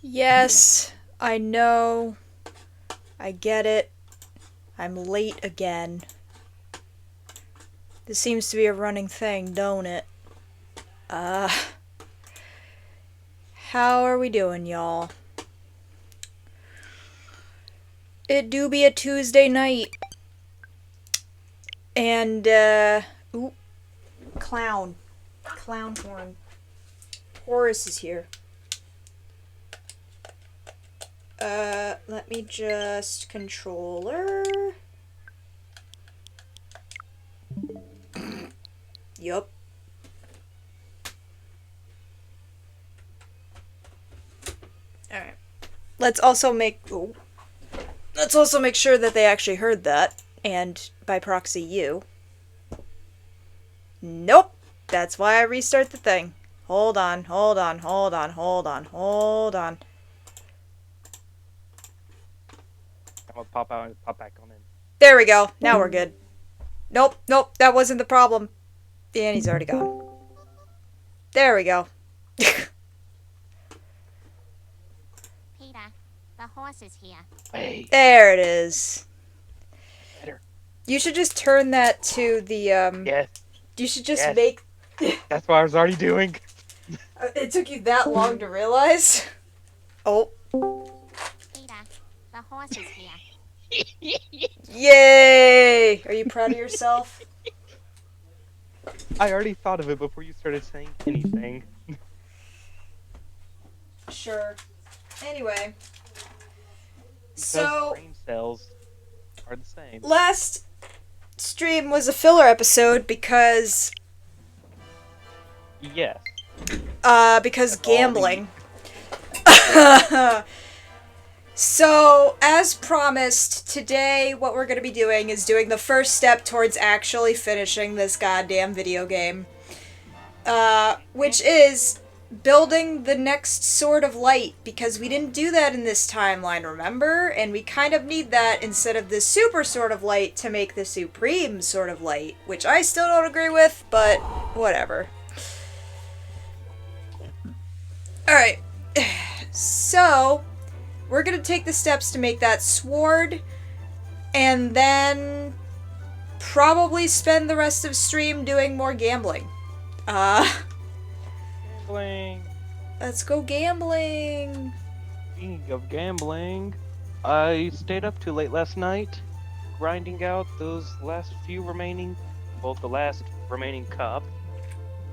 Yes, I know. I get it. I'm late again. This seems to be a running thing, don't it? Uh, how are we doing, y'all? It do be a Tuesday night. And, ooh, clown. Clown horn. Horace is here. Let me just controller. Yup. Alright. Let's also make sure that they actually heard that, and by proxy you. Nope. That's why I restart the thing. Hold on. I'll pop out and pop back on in. There we go. Now we're good. Nope, that wasn't the problem. And he's already gone. There we go. Peter, the horse is here. Hey, There it is. better. You should just turn that to the, Yes, You should just yes. make... That's what I was already doing. It took you that long to realize? Oh. Peter, the horse is here. Yay! Are you proud of yourself? I already thought of it before you started saying anything. Sure. Anyway. Because So, brain cells are the same. last stream was a filler episode because Yes. because That's all gambling. So, as promised, today what we're going to be doing is doing the first step towards actually finishing this goddamn video game. Which is building the next Sword of Light, because we didn't do that in this timeline, remember? And we kind of need that instead of the Super Sword of Light to make the Supreme Sword of Light, which I still don't agree with, but whatever. Alright, so we're gonna take the steps to make that sword, and then probably spend the rest of stream doing more gambling. Gambling. Let's go gambling! Speaking of gambling, I stayed up too late last night, grinding out those last few remaining, well, the last remaining cup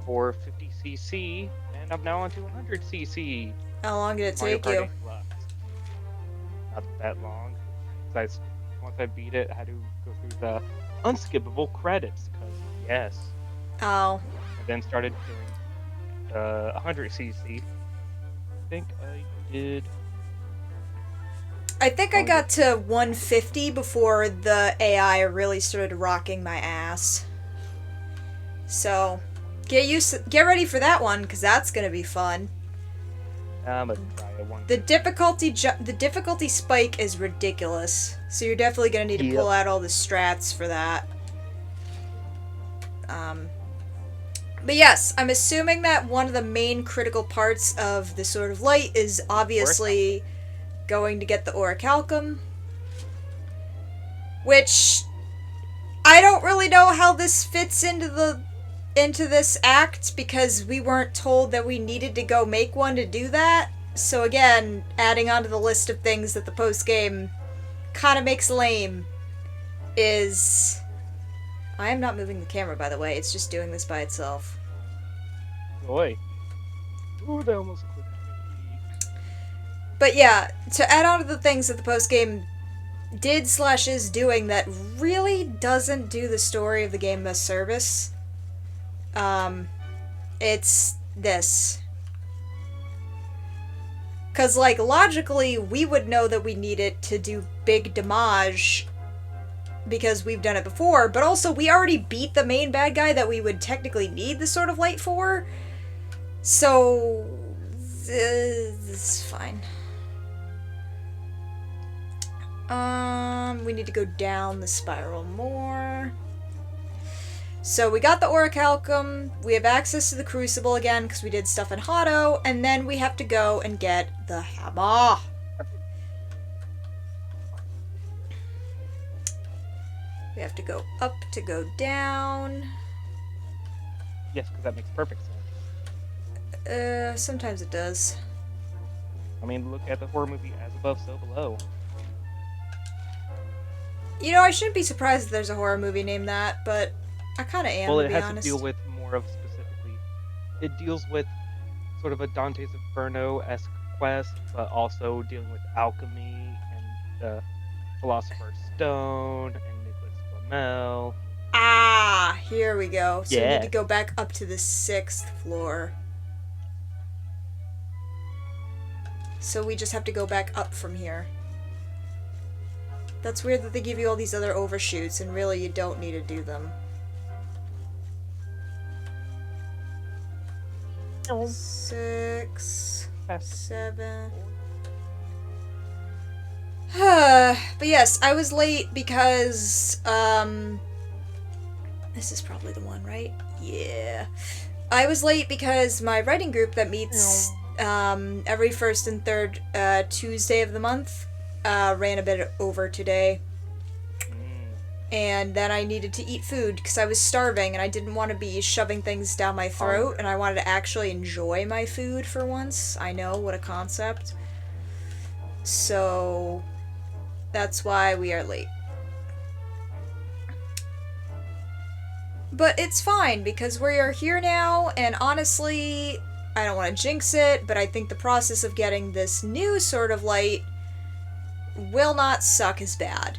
for 50cc, and I'm now on to 100cc. How long did it Mario take Kart you? 8 Deluxe. Not that long. Once I beat it, I had to go through the unskippable credits, because yes, Oh. and then started doing 100cc. I think I did. I think I got to 150 before the AI really started rocking my ass. So, get ready for that one, because that's gonna be fun. I'm gonna try it one. The difficulty spike is ridiculous, so you're definitely gonna need to pull out all the strats for that. But yes, I'm assuming that one of the main critical parts of the Sword of Light is obviously going to get the orichalcum, which I don't really know how this fits into this act, because we weren't told that we needed to go make one to do that. So again, adding onto the list of things that the post-game kind of makes lame is... I am not moving the camera, by the way. It's just doing this by itself. Boy. Ooh, they almost clicked me. But yeah, to add on to the things that the post-game did/is doing that really doesn't do the story of the game a service, it's this. Because, like, logically, we would know that we need it to do big damage because we've done it before, but also we already beat the main bad guy that we would technically need the Sword of Light for. So, this is fine. We need to go down the spiral more. So we got the Orichalcum, we have access to the Crucible again because we did stuff in Hotto, and then we have to go and get the hammer. We have to go up to go down. Yes, because that makes perfect sense. Sometimes it does. I mean, look at the horror movie As Above, So Below. You know, I shouldn't be surprised if there's a horror movie named that, but I kind of am, Well, to it be has honest. to deal with more of specifically. It deals with sort of a Dante's Inferno-esque quest, but also dealing with alchemy and the Philosopher's Stone and Nicholas Flamel. Ah, here we go. So we need to Yes. go back up to the 6th floor. So we just have to go back up from here. That's weird that they give you all these other overshoots, and really you don't need to do them. No. 6, Fast. 7. But yes, I was late because, this is probably the one, right? Yeah. I was late because my writing group that meets, every first and third, Tuesday of the month, ran a bit over today. And then I needed to eat food because I was starving and I didn't want to be shoving things down my throat, and I wanted to actually enjoy my food for once. I know, what a concept. So that's why we are late. But it's fine because we are here now, and honestly, I don't want to jinx it, but I think the process of getting this new sort of light will not suck as bad.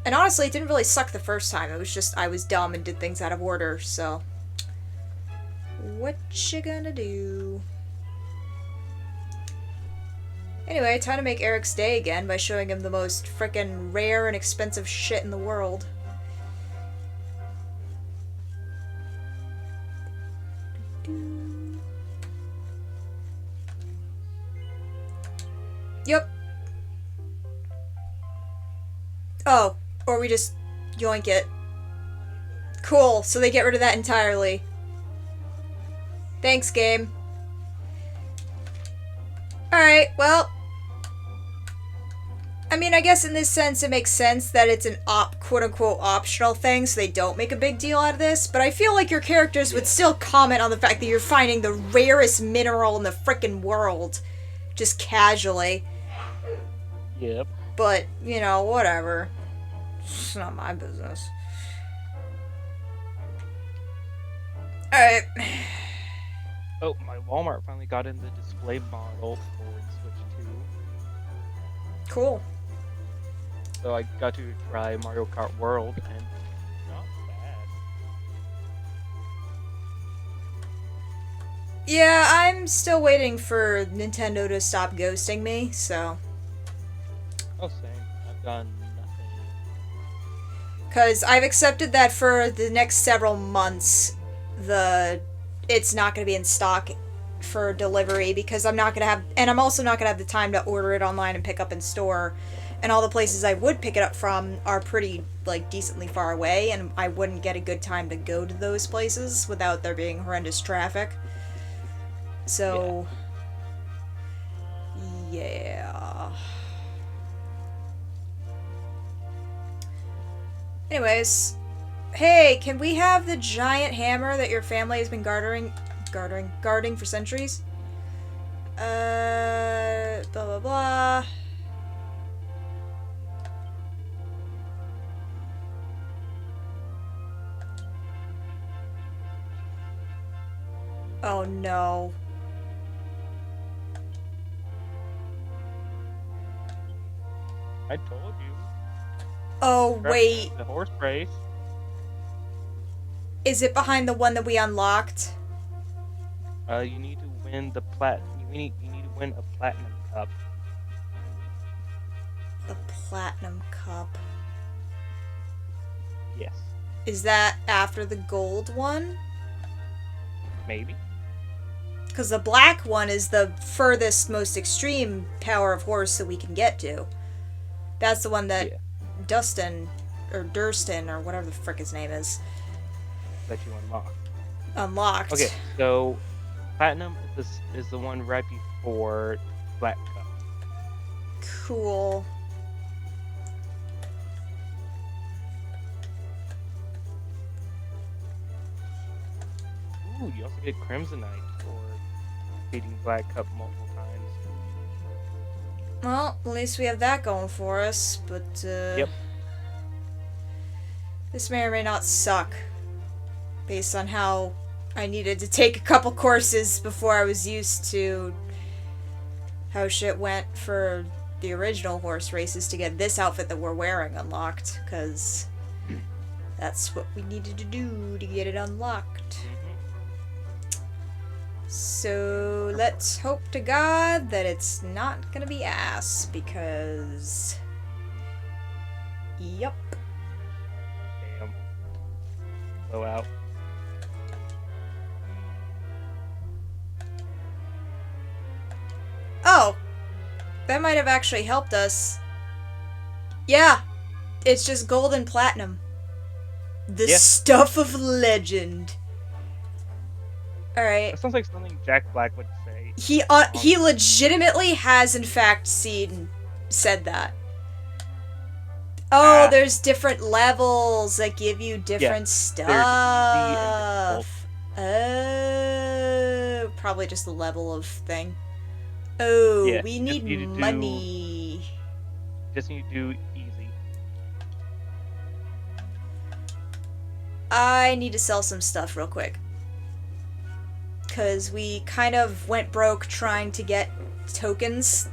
And honestly, it didn't really suck the first time. It was just I was dumb and did things out of order, so what you gonna do? Anyway, time to make Eric's day again by showing him the most frickin' rare and expensive shit in the world. Yep. Oh, or we just yoink it. Cool, so they get rid of that entirely. Thanks, game. Alright, well, I mean, I guess in this sense it makes sense that it's an quote-unquote optional thing, so they don't make a big deal out of this, but I feel like your characters would still comment on the fact that you're finding the rarest mineral in the frickin' world. Just casually. Yep. But, you know, whatever. It's not my business. Alright. Oh, my Walmart finally got in the display model for Switch 2. Cool. So I got to try Mario Kart World, and not bad. Yeah, I'm still waiting for Nintendo to stop ghosting me, so... Oh, same. I've done nothing. Because I've accepted that for the next several months, it's not going to be in stock for delivery, because I'm not going to have... And I'm also not going to have the time to order it online and pick up in store. And all the places I would pick it up from are pretty, like, decently far away, and I wouldn't get a good time to go to those places without there being horrendous traffic. So... yeah. Anyways, hey, can we have the giant hammer that your family has been guarding for centuries? Blah blah blah. Oh no. I told you. Oh wait. The horse race. Is it behind the one that we unlocked? You need to win the You need to win a platinum cup. The platinum cup. Yes. Is that after the gold one? Maybe. Because the black one is the furthest, most extreme power of horse that we can get to. That's the one that Dustin or Durston, or whatever the frick his name is, that you unlock. unlocked. Okay, so platinum is the one right before Black Cup. Cool. Ooh, you also get Crimsonite for beating Black Cup multiple times. Well, at least we have that going for us, but, Yep. this may or may not suck, based on how I needed to take a couple courses before I was used to how shit went for the original horse races to get this outfit that we're wearing unlocked, because that's what we needed to do to get it unlocked. So let's hope to God that it's not gonna be ass, because yup. Damn. Blow out. Oh, that might have actually helped us. Yeah, it's just gold and platinum. The Yeah. stuff of legend. Alright. That sounds like something Jack Black would say. He legitimately has in fact said that. Oh, there's different levels that give you different stuff. There's easy and Oh, probably just the level of thing. Oh, Yeah, we just need need to do- money. Just need to do easy. I need to sell some stuff real quick. Because we kind of went broke trying to get tokens.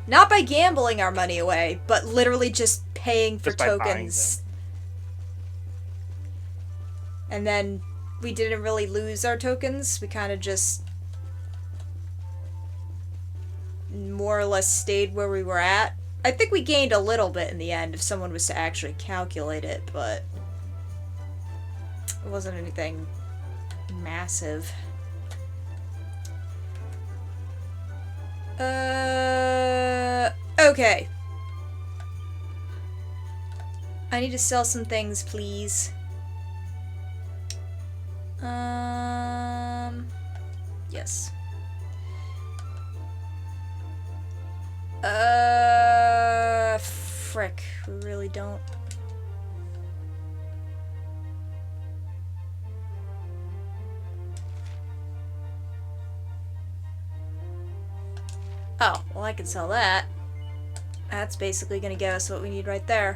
Not by gambling our money away, but literally just paying for Just by buying tokens. And then we didn't really lose our tokens. We kind of just more or less stayed where we were at. I think we gained a little bit in the end if someone was to actually calculate it, but it wasn't anything massive. Okay. I need to sell some things, please. Yes. Frick. We really don't. Oh, well, I can sell that. That's basically gonna get us what we need right there.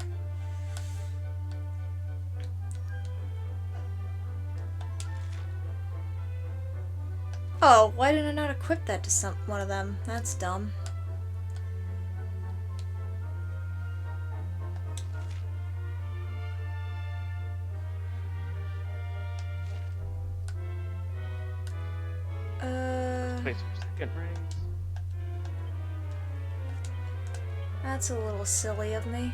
Oh, why did I not equip that to one of them? That's dumb. Place for second rings. That's a little silly of me.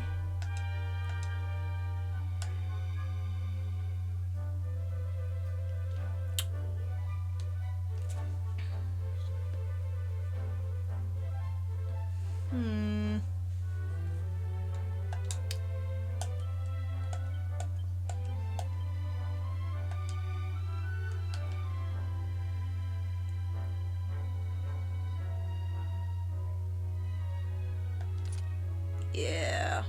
Yeah.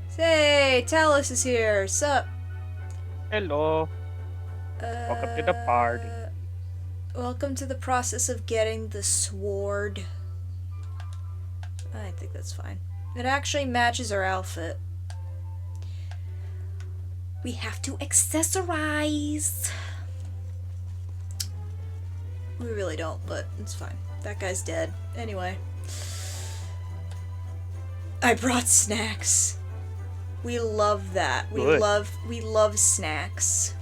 Say, Talus is here. Sup? Hello. Welcome to the party. Welcome to the process of getting the sword. I think that's fine. It actually matches our outfit. We have to accessorize. We really don't, but it's fine. That guy's dead. Anyway. I brought snacks. We love that. We Good. love snacks.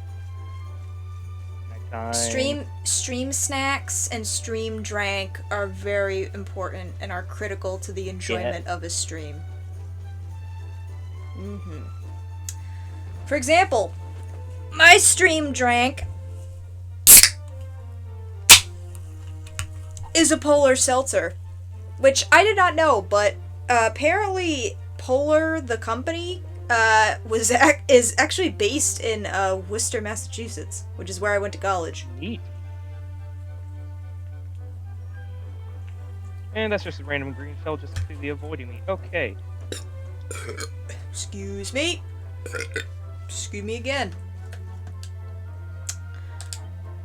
Nighttime. Stream snacks and stream drank are very important and are critical to the enjoyment of a stream. For example, my stream drank is a polar seltzer, which I did not know, but apparently Polar, the company, is actually based in Worcester, Massachusetts, which is where I went to college. Neat. And that's just a random green shell just completely avoiding me. Okay. Excuse me. Excuse me again.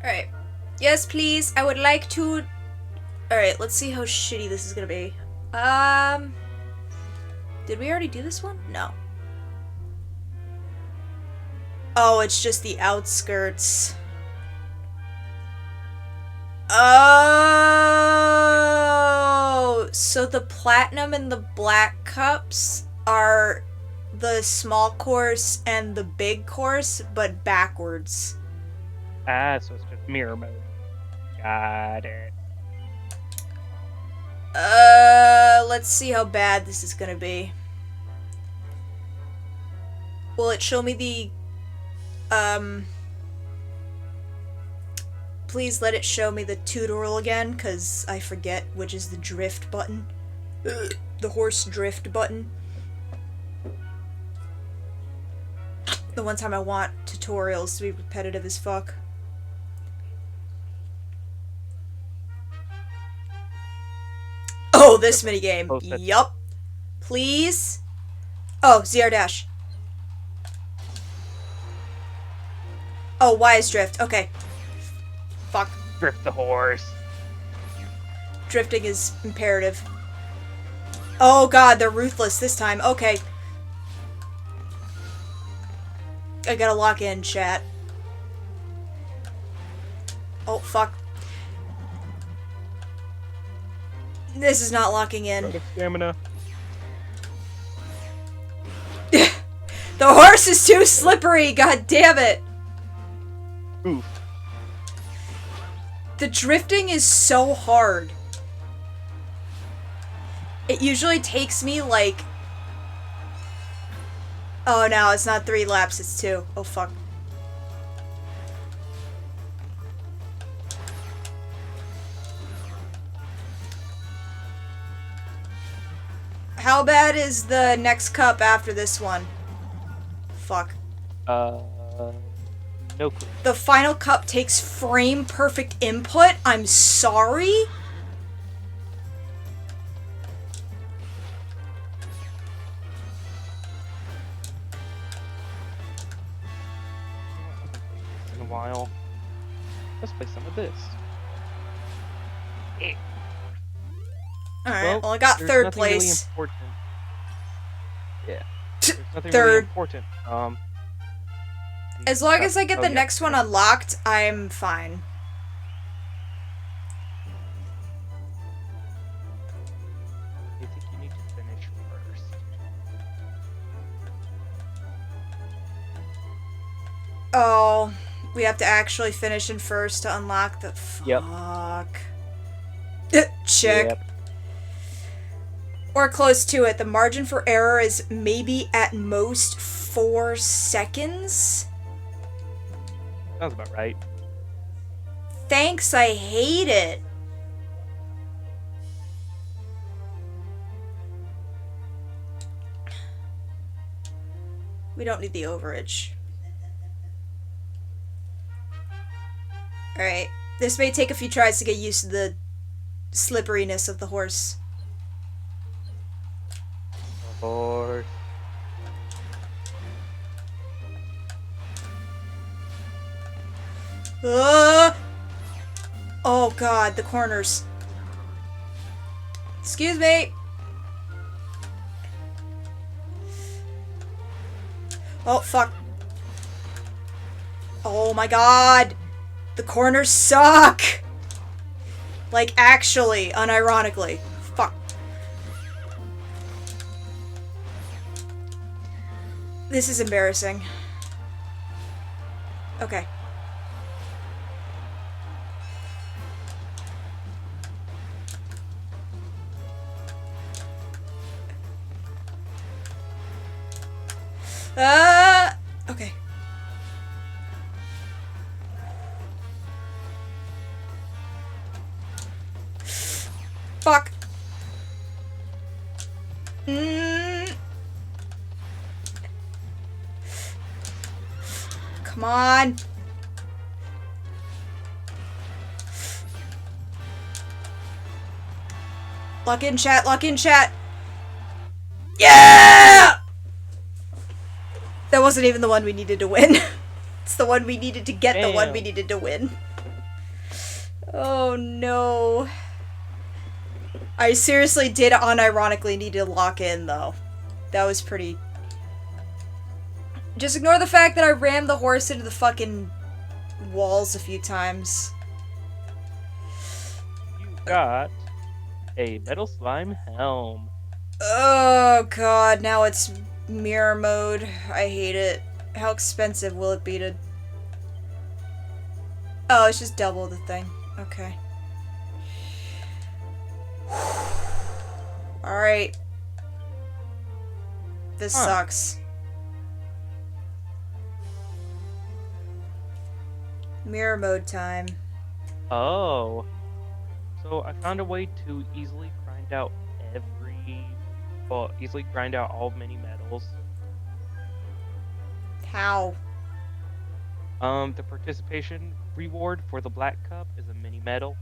Alright. Yes, please. I would like to... Alright, let's see how shitty this is gonna be. Did we already do this one? No. Oh, it's just the outskirts. Oh! So the platinum and the black cups are the small course and the big course, but backwards. Ah, so it's just mirror mode. Got it. Let's see how bad this is gonna be. Will it show me the, please let it show me the tutorial again, because I forget which is the drift button. The horse drift button. The one time I want tutorials to be repetitive as fuck. Oh, this minigame. Yup. Please. Oh, ZR dash. Oh, Y is drift. Okay. Fuck. Drift the horse. Drifting is imperative. Oh god, they're ruthless this time. Okay. I gotta lock in, chat. Oh, fuck. This is not locking in. Out of stamina. The horse is too slippery, god damn it! Oof. The drifting is so hard. It usually takes me like... Oh no, it's not 3 laps, it's 2. Oh fuck. How bad is the next cup after this one? Fuck. No clue. The final cup takes frame perfect input? I'm sorry? In a while. Let's play some of this. Alright, well I got there's 3rd nothing really place. important. Yeah. There's nothing really Third. important. As long as I get the yeah. next one unlocked, I'm fine. I think you need to finish first. Oh, we have to actually finish in first to unlock the... Yep. Fuck. Check. Yep. Or close to it. The margin for error is maybe at most 4 seconds? Sounds about right. Thanks, I hate it. We don't need the overage. Alright. This may take a few tries to get used to the slipperiness of the horse. Horse. Oh god, the corners. Excuse me. Oh, fuck. Oh my god. The corners suck. Like, actually, unironically. Fuck. This is embarrassing. Okay. Okay. Come on. Lock in, chat. Lock in, chat. Yeah! That wasn't even the one we needed to win. It's the one we needed to get the one we Damn. needed to win. Oh no. I seriously did unironically need to lock in though. That was pretty... Just ignore the fact that I rammed the horse into the fucking walls a few times. You got a metal slime helm. Oh god, now it's mirror mode. I hate it. How expensive will it be to... Oh, it's just double the thing. Okay. Alright. This sucks. Mirror mode time. Oh. So I found a way to easily grind out easily grind out all mini metals. How? The participation reward for the black cup is a mini medal.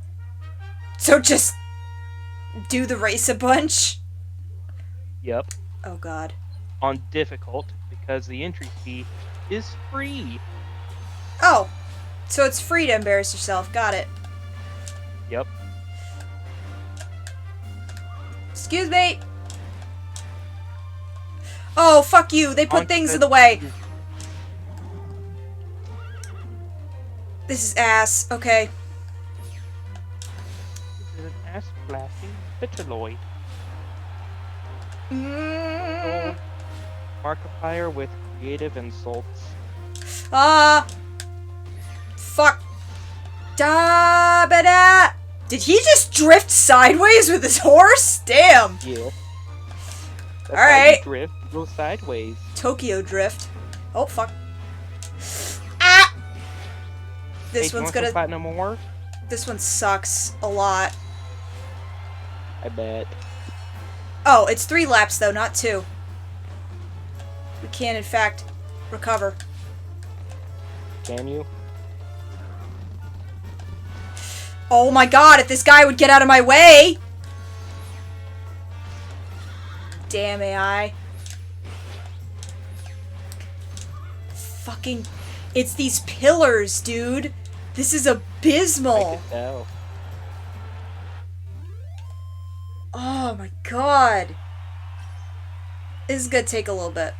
So just do the race a bunch? Yep. Oh god. On difficult because the entry fee is free. Oh. So it's free to embarrass yourself. Got it. Yep. Excuse me. Oh, fuck you. They put things in the way. This is ass. Okay. This is an ass blasting Vitaloid. Mm. Markiplier with creative insults. Ah. Fuck. Da ba da. Did he just drift sideways with his horse? Damn. Yeah. That's All how you right. drift, go sideways. Tokyo drift. Oh fuck. Ah. This Hey, one's do you want some gonna. platinum ore? This one sucks a lot. I bet. Oh, it's 3 laps though, not 2. We can in fact recover. Can you? Oh my god, if this guy would get out of my way! Damn AI. Fucking... It's these pillars, dude! This is I abysmal! can tell. Oh my god! This is gonna take a little bit.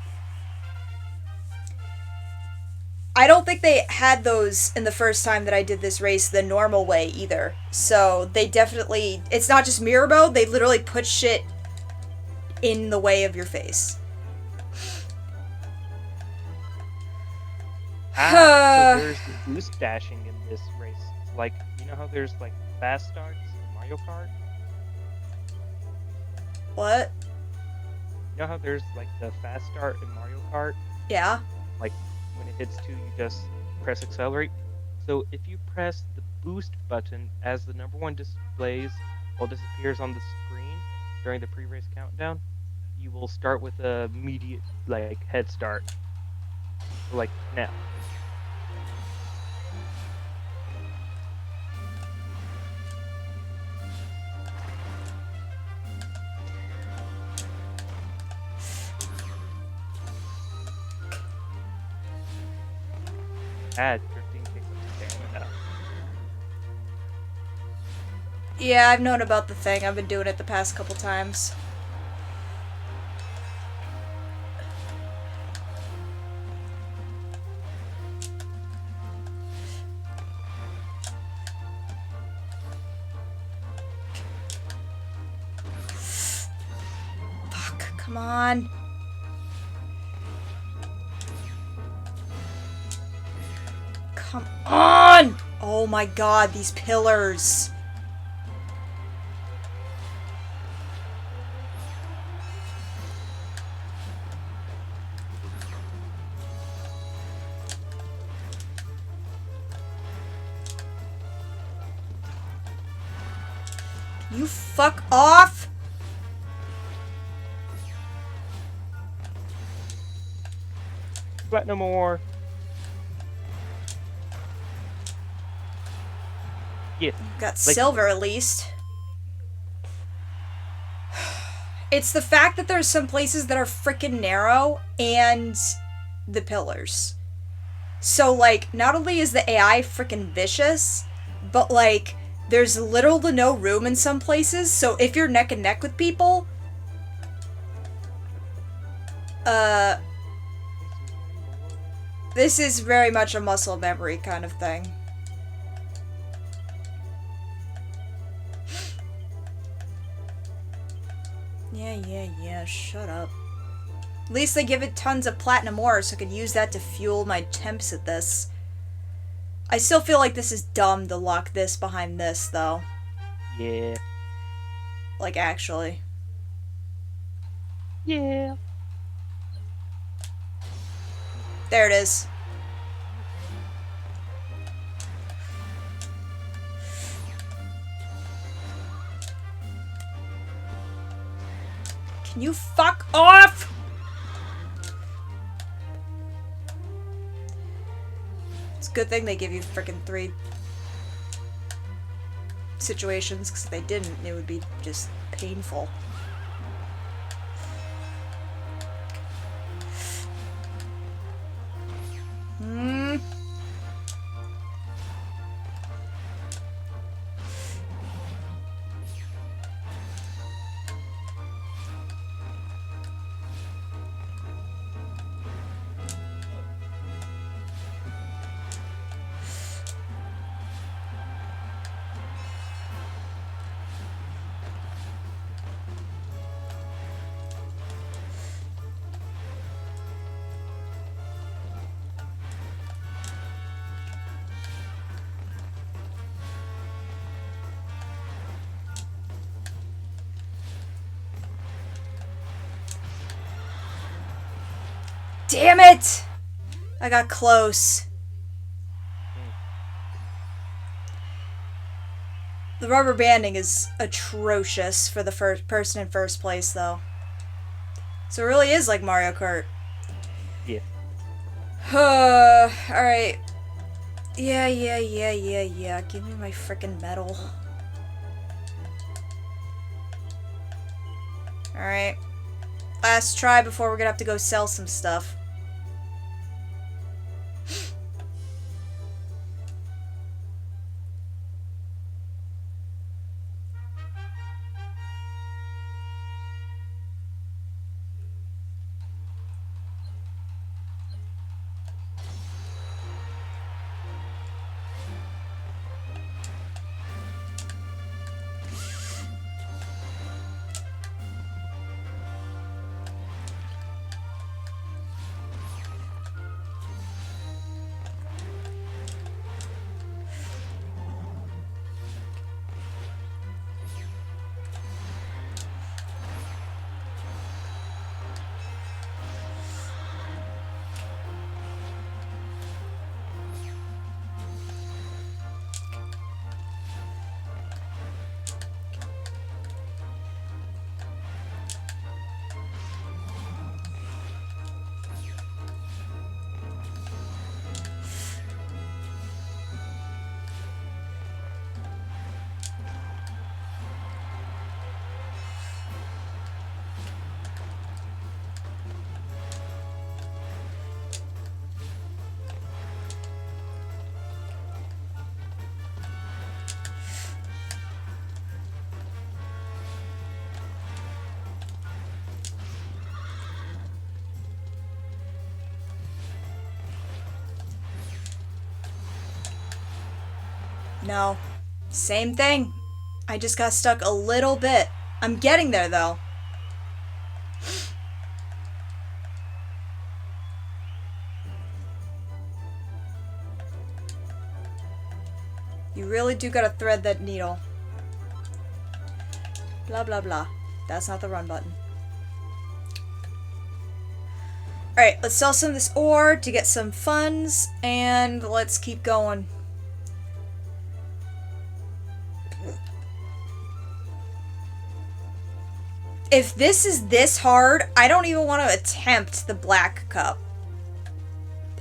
I don't think they had those in the first time that I did this race the normal way either. So they definitely... It's not just mirror mode, they literally put shit in the way of your face. So there's boost dashing in this race. Like, you know how there's like fast starts in Mario Kart? What? You know how there's like the fast start in Mario Kart? Yeah? Like when it hits 2, you just press accelerate. So if you press the boost button as the number 1 displays or disappears on the screen during the pre-race countdown, you will start with a immediate like head start. Like now. Drifting takes up stamina. Yeah, I've known about the thing. I've been doing it the past couple times. Fuck, come on. Come on! Oh my god, these pillars. You fuck off! Platinum ore. Yeah. Got Like- silver at least. It's the fact that there's some places that are freaking narrow and the pillars. So, like, not only is the AI freaking vicious, but, like, there's little to no room in some places, so if you're neck and neck with people, this is very much a muscle memory kind of thing. Yeah, shut up. At least they give it tons of platinum ore, so I could use that to fuel my temps at this. I still feel like this is dumb to lock this behind this, though. Yeah. Like, actually. Yeah. There it is. Can you fuck off? It's a good thing they give you frickin' 3 situations, because if they didn't, it would be just painful. Damn it! I got close. The rubber banding is atrocious for the first person in first place, though. So it really is like Mario Kart. Yeah. Alright. Yeah. Give me my frickin' medal. Alright. Last try before we're gonna have to go sell some stuff. No. Same thing. I just got stuck a little bit. I'm getting there, though. You really do gotta thread that needle. Blah, blah, blah. That's not the run button. Alright, let's sell some of this ore to get some funds, and let's keep going. If this is this hard, I don't even want to attempt the black cup.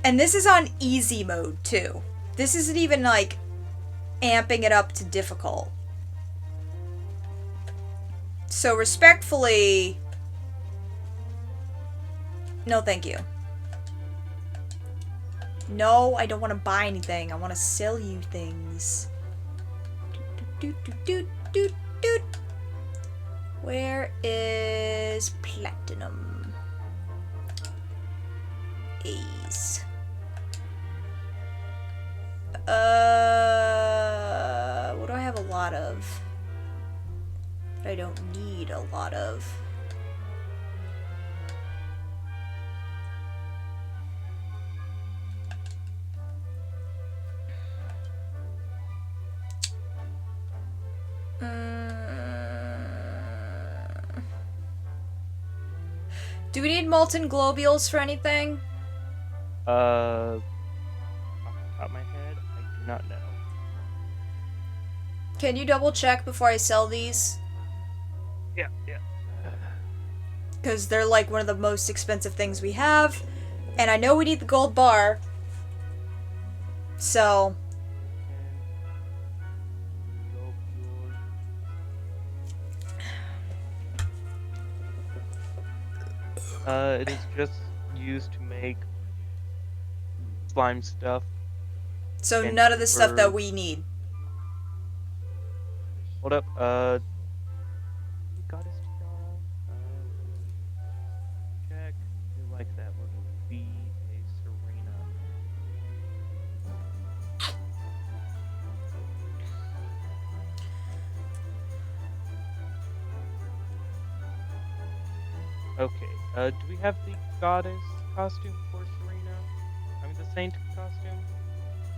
And this is on easy mode, too. This isn't even, like, amping it up to difficult. So respectfully, no thank you. No, I don't want to buy anything. I want to sell you things. Where is platinum? A's. What do I have a lot of? That I don't need a lot of. Do we need molten globules for anything? Off the top of my head, I do not know. Can you double check before I sell these? Yeah. Because they're like one of the most expensive things we have. And I know we need the gold bar. So. It is just used to make slime stuff. So And none of the stuff for- that we need. Hold up, Goddess Tiara. Check. Who like that would be a Serena. Okay, do we have the Goddess costume for Serena? I mean, the Saint costume?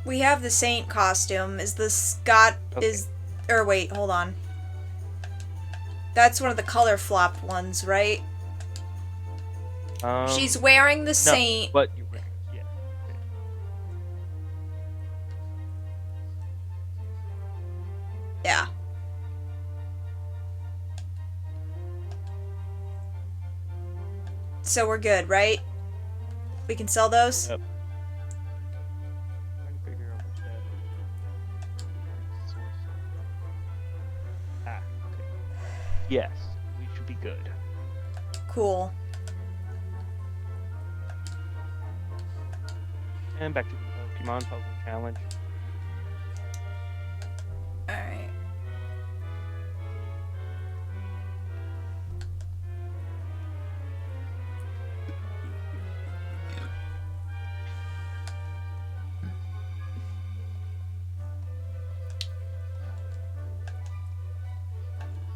We have the saint costume. Is the Scott Okay. is or wait, hold on. That's one of the color flopped ones, right? She's wearing the no, saint. but you're right. Yeah. Okay. Yeah. So we're good, right? We can sell those? Yep. Trying to figure out what that source is. Ah, okay. Yes, we should be good. Cool. And back to the Pokemon Puzzle Challenge. Alright.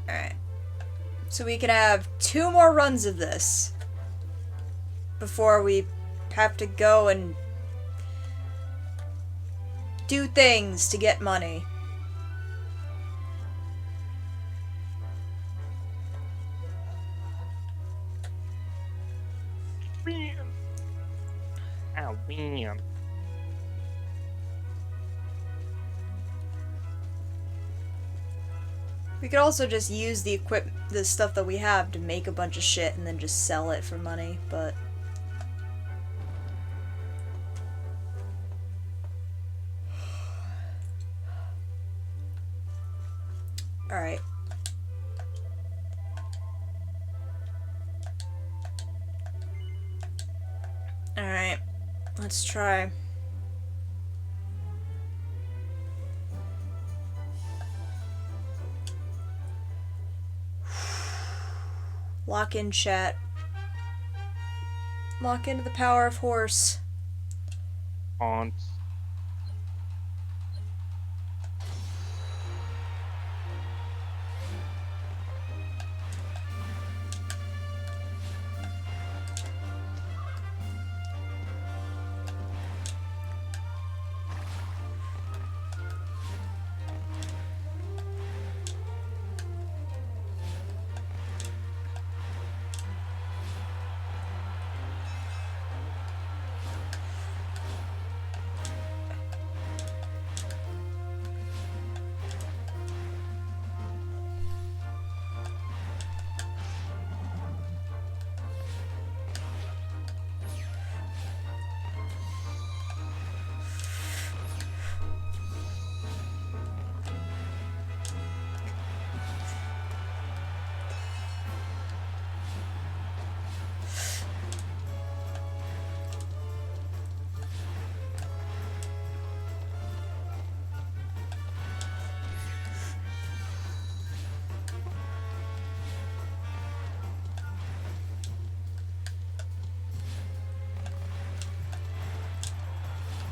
Alright. So we can have 2 more runs of this before we have to go and do things to get money. Oh, man. We could also just use the stuff that we have to make a bunch of shit and then just sell it for money, but... Alright. Alright. Let's try. Lock in, chat. Lock into the power of horse. Haunts.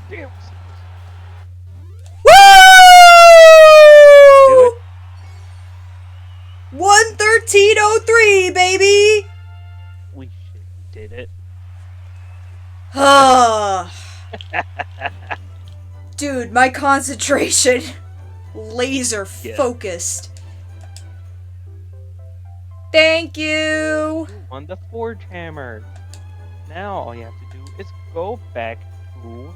Damn. Woo! Do it. 113.03, baby! We shit did it. Dude, my concentration. Laser Yeah. focused. Thank you! You won the Forge Hammer. Now all you have to do is go back to...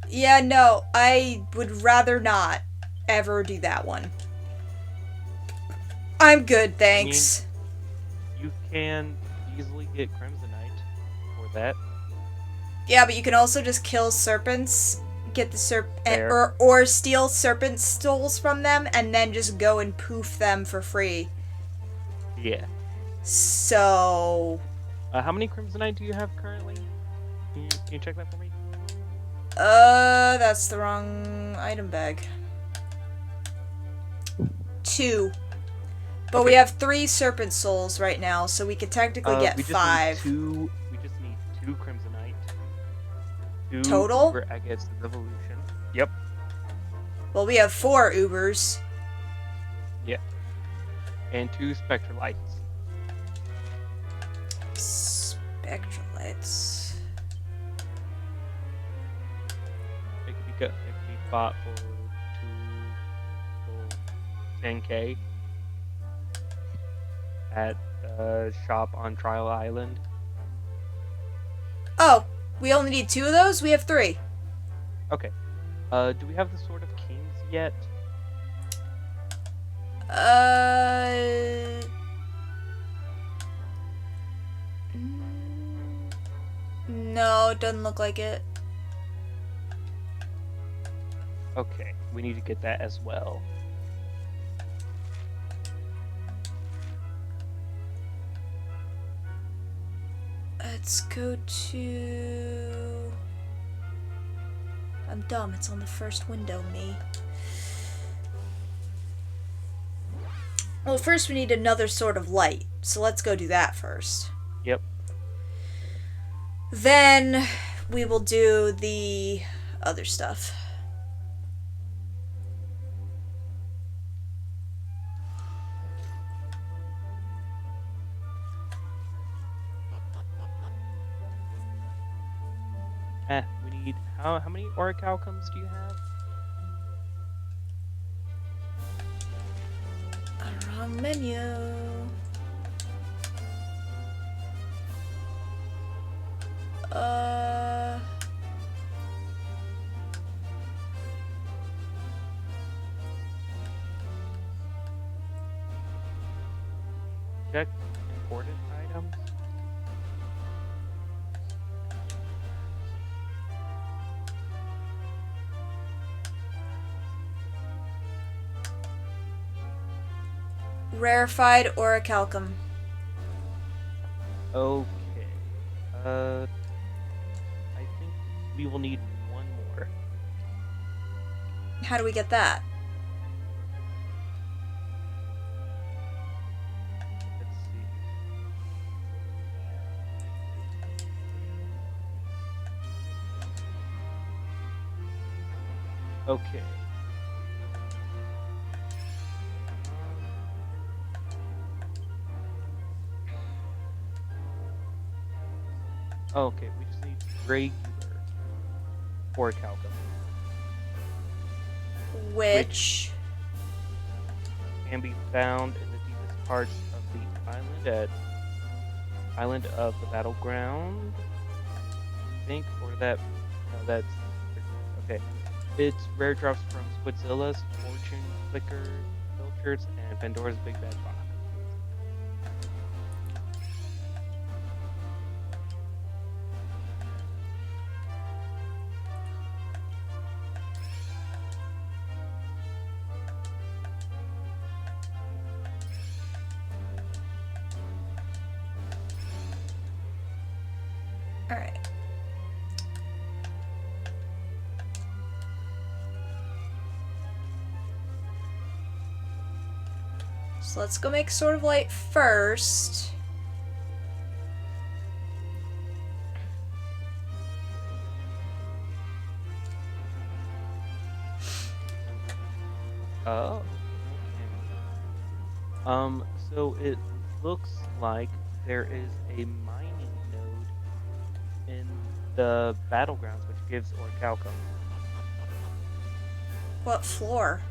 Yeah, no, I would rather not ever do that one. I'm good, thanks. You can easily get Crimsonite for that. Yeah, but you can also just kill serpents, get the Fair. or steal serpent souls from them, and then just go and poof them for free. Yeah. So, How many Crimsonite do you have currently? Can you check that for me? that's the wrong item bag. 2. But Okay. we have 3 serpent souls right now, so we could technically get we just 5. We just need 2 Crimsonite. 2 Total? Uber Agates Evolution. Yep. Well, we have 4 Ubers. Yeah. And 2 Spectralites. Spectralites. It could be bought for 10k at a shop on Trial Island. Oh, we only need 2 of those? We have 3. Okay. Do we have the Sword of Kings yet? No, it doesn't look like it. Okay, we need to get that as well. Let's go to... I'm dumb, it's on the first window, me. Well, first we need another sort of light, so let's go do that first. Yep. Then we will do the other stuff. We need how many auric outcomes do you have? Wrong menu. Check imported items. Rarefied orichalcum. Okay. I think we will need one more. How do we get that? Let's see. Okay. Okay, we just need regular orichalcum. Which Can be found in the deepest parts of the island at Island of the Battleground. I think, or that, no, that's, okay. It's rare drops from Squidzilla's, Fortune Flicker, Filchers, and Pandora's Big Bad Box. Alright. So let's go make sort of light first. Oh, okay. So it looks like there is a mining node in the battlegrounds, which gives orichalcum. What floor?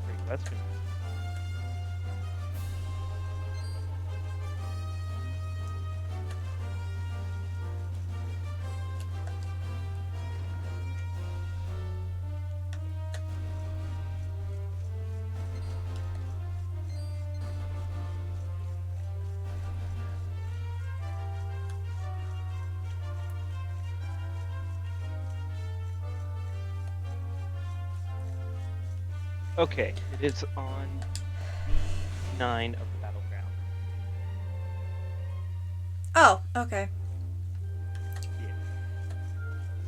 Great question. Okay, it is on D9 of the battleground. Oh, okay. Yeah.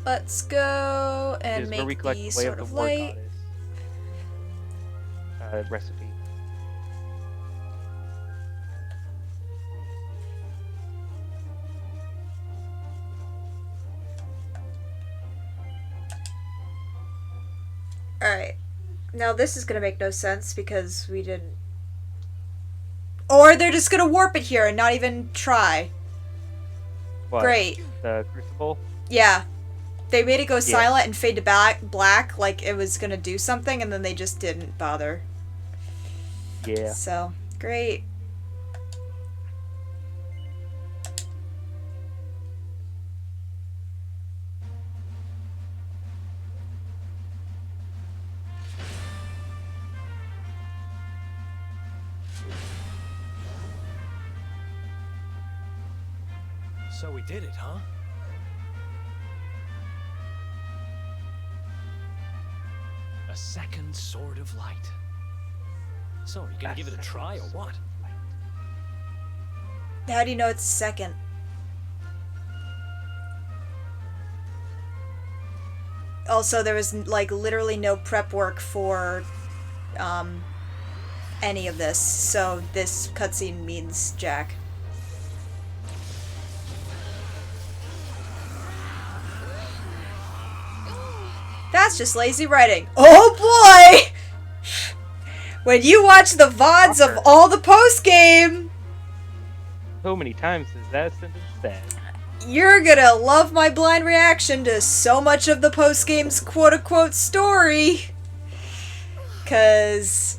Let's go It and is where we make collect the the Way of Sword the of War Light. Goddess recipe. Alright. Now this is gonna make no sense because we didn't... Or they're just gonna warp it here and not even try. What? Great. The Crucible? Yeah. They made it go Yeah. silent and fade to black like it was gonna do something, and then they just didn't bother. Yeah. So, great. So we did it, huh? A second Sword of Light. So, are you gonna give it a try or what? How do you know it's a second? Also, there was, like, literally no prep work for, any of this, so this cutscene means jack. That's just lazy writing. Oh boy! When you watch the VODs of all the post-game, So many times is that sentence said. you're gonna love my blind reaction to so much of the post-game's quote-unquote story. 'Cause...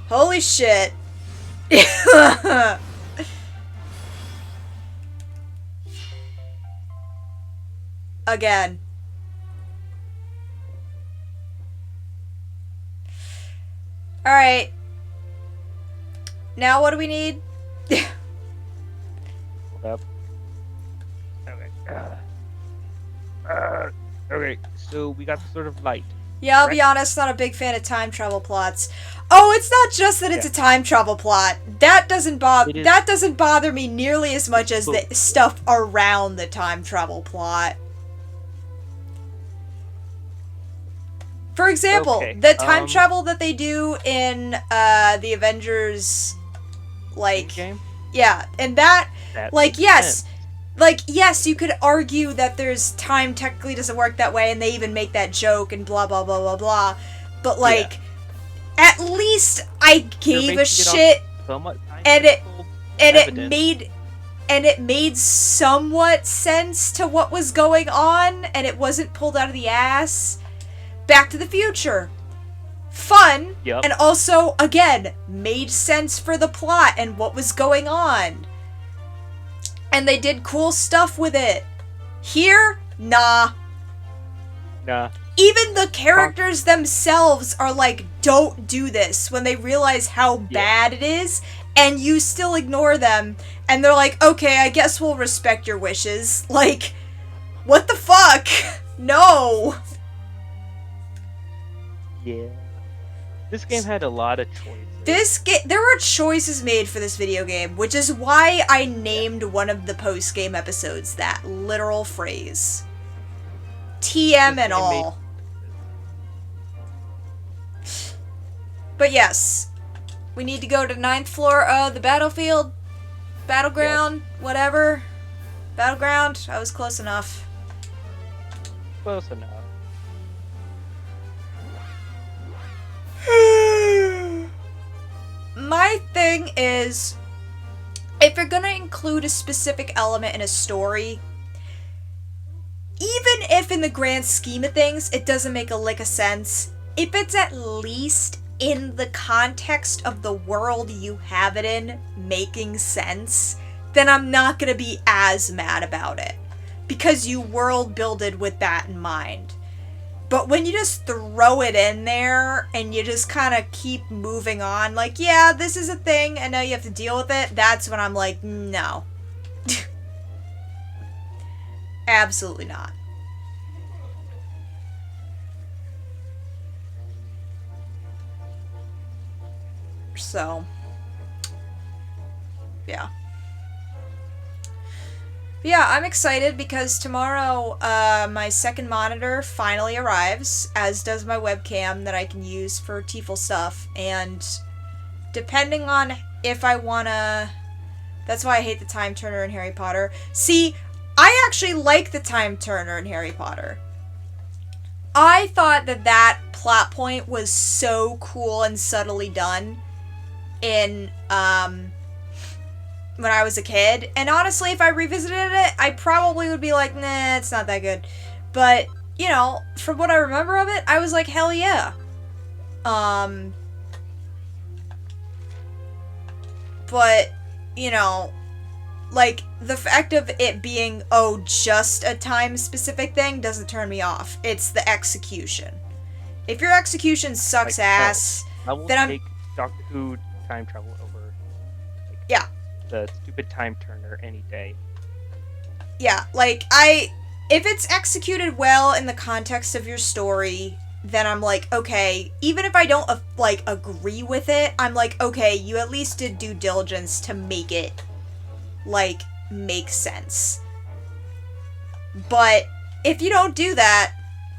holy shit. Again. Alright. Now what do we need? Hold up. Okay. Okay, so we got the Sword of Light. Yeah, I'll be honest, not a big fan of time travel plots. Oh, it's not just that it's a time travel plot. That doesn't bother me nearly as much as the stuff around the time travel plot. For example, the time travel that they do in the Avengers, like, Game? yeah, and that like, makes yes. sense. Like, yes, you could argue that there's time technically doesn't work that way, and they even make that joke and blah blah blah blah blah. But like, at least I gave a shit, and it made somewhat sense to what was going on, and it wasn't pulled out of the ass. Back to the Future. Fun, and also, again, made sense for the plot and what was going on. And they did cool stuff with it. Here, nah. Nah. Even the characters themselves are like, don't do this, when they realize how bad it is, and you still ignore them, and they're like, okay, I guess we'll respect your wishes. Like, what the fuck? No. Yeah. This game had a lot of choices. There were choices made for this video game, which is why I named one of the post-game episodes that literal phrase. TM and all. But yes, we need to go to 9th floor of the battlefield, battleground, whatever. Battleground, I was close enough. Close enough. My thing is, if you're gonna include a specific element in a story, even if in the grand scheme of things it doesn't make a lick of sense, if it's at least in the context of the world you have it in making sense, then I'm not gonna be as mad about it. Because you world builded with that in mind. But when you just throw it in there and you just kind of keep moving on, like, yeah, this is a thing and now you have to deal with it, that's when I'm like, no. Absolutely not. So, yeah. But yeah, I'm excited because tomorrow my second monitor finally arrives, as does my webcam that I can use for TEFL stuff, and depending on if I wanna... That's why I hate the Time Turner in Harry Potter. See, I actually like the Time Turner in Harry Potter. I thought that that plot point was so cool and subtly done in, when I was a kid, and honestly, if I revisited it, I probably would be like, nah, it's not that good. But, you know, from what I remember of it, I was like, hell yeah. But, you know, like, the fact of it being, oh, just a time-specific thing doesn't turn me off. It's the execution. If your execution sucks ass, I will then I'm... take Doctor Who time travel over, like, yeah. the stupid Time Turner any day. Yeah, like, if it's executed well in the context of your story, then I'm like, okay, even if I don't, like, agree with it, I'm like, okay, you at least did due diligence to make it, like, make sense. But if you don't do that,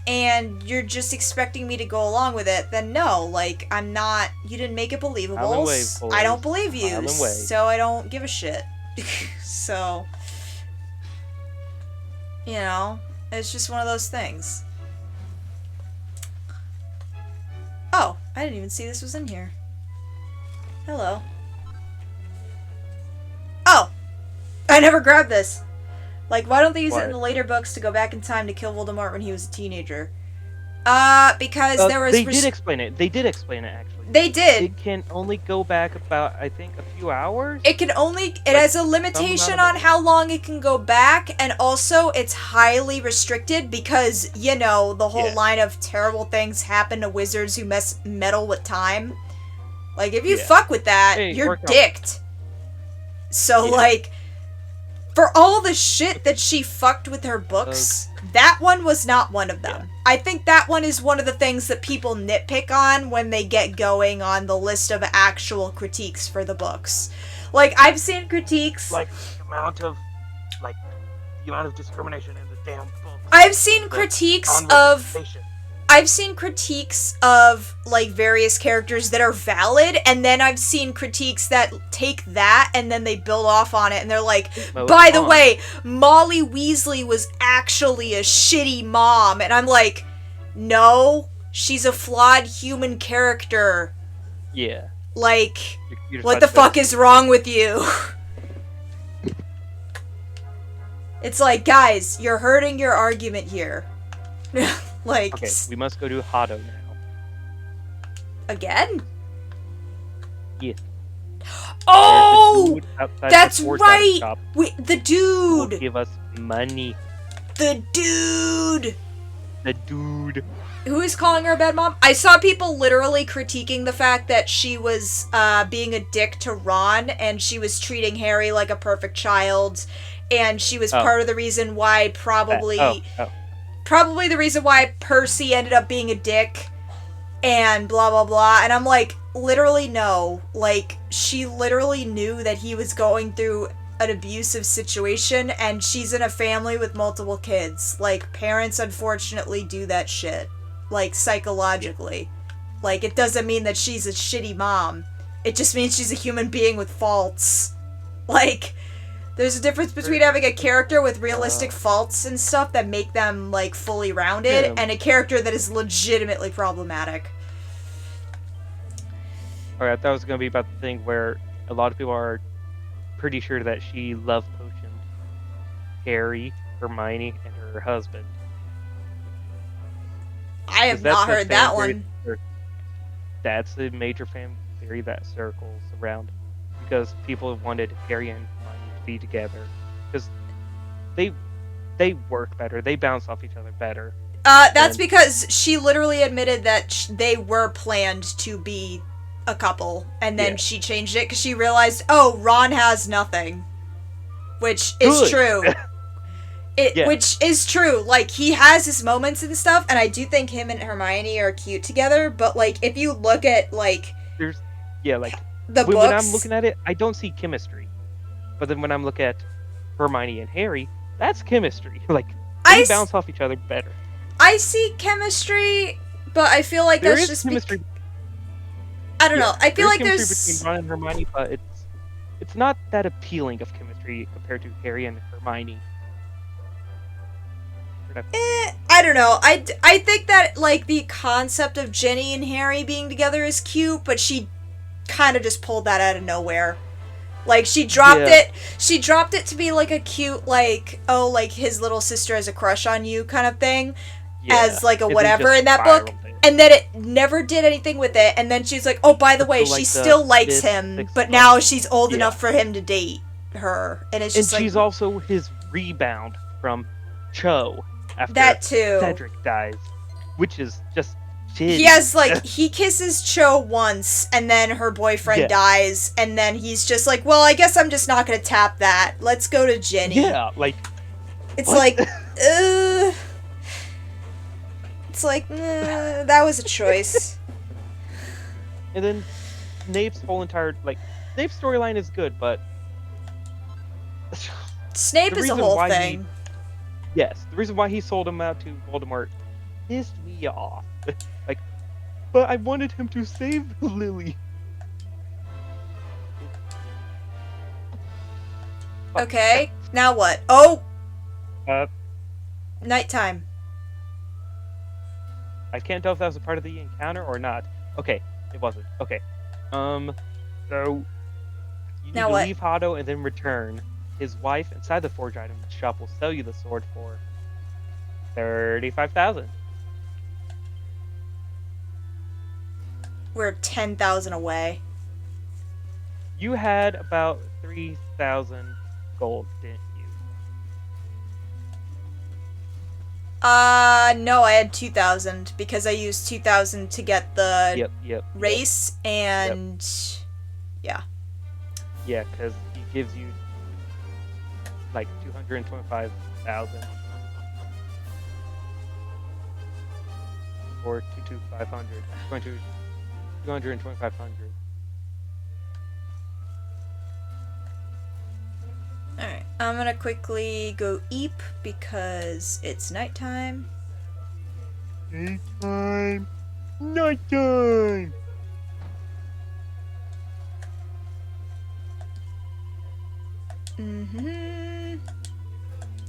and you're just expecting me to go along with it, then no, like, I'm not, you didn't make it believable, I don't believe you, so I don't give a shit. So, you know, it's just one of those things. Oh, I didn't even see this was in here. Hello. Oh! I never grabbed this! Like, why don't they use it in the later books to go back in time to kill Voldemort when he was a teenager? Because there was... They did explain it. They did explain it, actually. They did! It can only go back about, I think, a few hours? It can only... It has a limitation on how long it can go back, and also it's highly restricted because, you know, the whole line of terrible things happen to wizards who meddle with time. Like, if you fuck with that, you're dicked. So, like... For all the shit that she fucked with her books, that one was not one of them. Yeah. I think that one is one of the things that people nitpick on when they get going on the list of actual critiques for the books. Like, I've seen critiques... Like, the amount of discrimination in the damn book. I've seen critiques of... I've seen critiques of, like, various characters that are valid, and then I've seen critiques that take that, and then they build off on it, and they're like, by the way, Molly Weasley was actually a shitty mom, and I'm like, no, she's a flawed human character. Yeah. Like, what the fuck is wrong with you? It's like, guys, you're hurting your argument here. Like, okay, we must go to Hado now. Again? Yeah. Oh! That's right! The dude! Will give us money. The dude! The dude. Who is calling her a bad mom? I saw people literally critiquing the fact that she was being a dick to Ron, and she was treating Harry like a perfect child, and she was part of the reason why probably the reason why Percy ended up being a dick, and blah blah blah, and I'm like, literally no. Like, she literally knew that he was going through an abusive situation, and she's in a family with multiple kids. Like, parents unfortunately do that shit. Like, psychologically. Like, it doesn't mean that she's a shitty mom. It just means she's a human being with faults. Like... There's a difference between having a character with realistic faults and stuff that make them, like, fully rounded, and a character that is legitimately problematic. sorry, I thought it was gonna be about the thing where a lot of people are pretty sure that she love potioned Harry, Hermione, and her husband. I have 'Cause that's not the heard fan that theory. one. That's the major fan theory that circles around because people wanted Harry and Hermione to be together because they they work better. They bounce off each other better. That's And because she literally admitted that they were planned to be a couple, and then Yeah. she changed it because she realized, oh, Ron has nothing, which is Good. true. Yeah. Which is true. Like, he has his moments and stuff, and I do think him and Hermione are cute together. But like, if you look at like There's like the when I'm books, looking at it, I don't see chemistry. But then when I'm looking at Hermione and Harry, that's chemistry. Like I they s- bounce off each other better. I see chemistry, but I feel like There that's is just chemistry. I don't know. I feel There's like chemistry there's between Ron and Hermione, but it's not that appealing of chemistry compared to Harry and Hermione. I don't know. I think that like the concept of Jenny and Harry being together is cute, but she kind of just pulled that out of nowhere. Like she dropped Yeah. it. She dropped it to be like a cute like, oh, like his little sister has a crush on you kind of thing, as like a And then whatever just in that book. spiraled it. And then it never did anything with it. And then she's like, oh, by the way, For, she like, the still likes fifth, him, sixth but book. now she's old Yeah. enough for him to date her. And it's And just like she's also his rebound from Cho after that too. Cedric dies, which is just shitty. He has like he kisses Cho once and then her boyfriend Yeah. dies and then he's just like, well, I guess I'm just not gonna tap that. Let's go to Jenny. Yeah, like It's what? like it's like that was a choice. And then Snape's whole entire Snape's storyline is good, but Snape The is a reason whole why he- thing. yes, the reason why he sold him out to Voldemort pissed me off. Like, but I wanted him to save Lily. Okay, now what? Oh, Uh, nighttime. I can't tell if that was a part of the encounter or not. Okay, it wasn't. Okay. So you need Now to what? leave Hado and then return. His wife inside the forge item shop will sell you the sword for 35,000. We're 10,000 away. You had about 3,000 gold, didn't you? No, I had 2,000 because I used 2,000 to get the Yep. race and Yeah, because he gives you like 225,000 or 2,500. 225,000. Alright, I'm gonna quickly go eep because it's nighttime. Nighttime! Nighttime!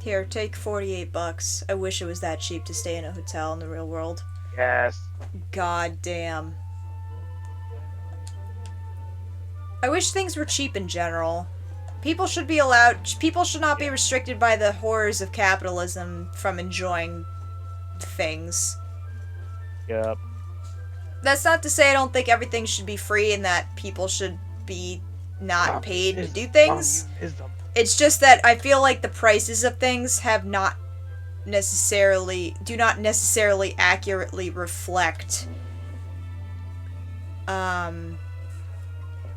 Here, take 48 bucks. I wish it was that cheap to stay in a hotel in the real world. Yes. God damn. I wish things were cheap in general. People should not be restricted by the horrors of capitalism from enjoying things. Yep. That's not to say I don't think everything should be free and that people should be not paid to do things. It's just that I feel like the prices of things do not necessarily accurately reflect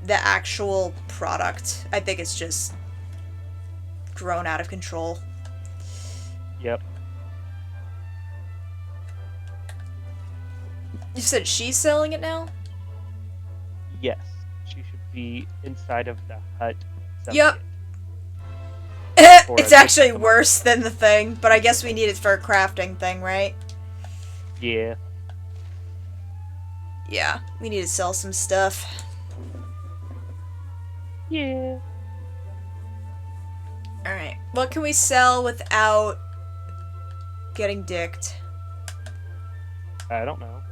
the actual product. I think it's just grown out of control. Yep. You said she's selling it now? Yes. She should be inside of the hut. selling Yep. it. Or It's at least actually at the worse than the thing, but I guess we need it for a crafting thing, right? Yeah. Yeah, we need to sell some stuff. Yeah. Alright, what can we sell without getting dicked? I don't know.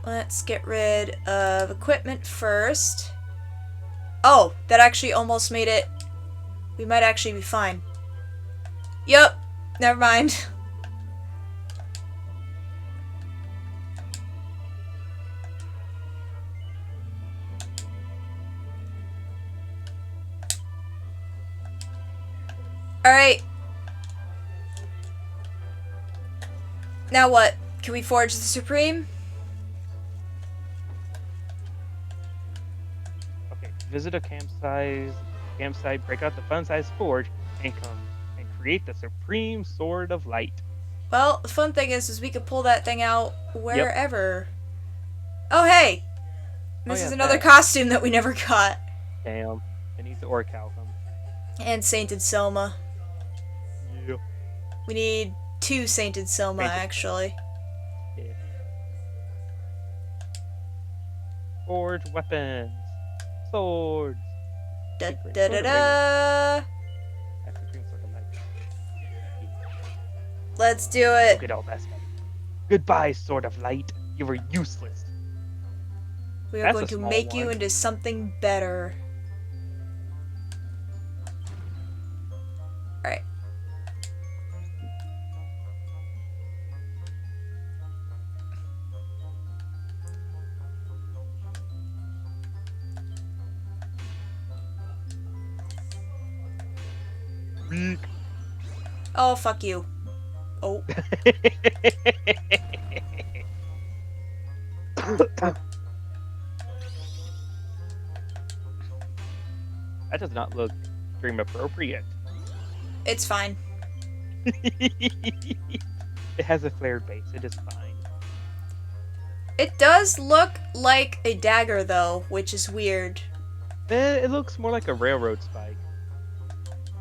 Let's get rid of equipment first. Oh, that actually almost made it. We might actually be fine. Yup, never mind. Alright. Now what? Can we forge the Supreme? Okay, visit a campsite, break out the fun-sized forge, and create the Supreme Sword of Light. Well, the fun thing is we could pull that thing out Yep. wherever. Oh, hey! This yeah, is another that. costume that we never got. Damn. It needs the orichalcum. And Sainted Soma. Yeah. We need 2 Sainted Soma, Sainted actually. Yeah. Forge weapons. Swords. Da Supreme da Sword da of Radiance. da! Supreme Sword of Light. Let's do it. Look at all that stuff. Goodbye, Sword of Light. You were useless. We are That's going a to small make you one. into something better. Alright. Weak. Oh, fuck you. Oh. That does not look dream appropriate. It's fine. It has a flared base. It is fine. It does look like a dagger, though, which is weird. It looks more like a railroad spike.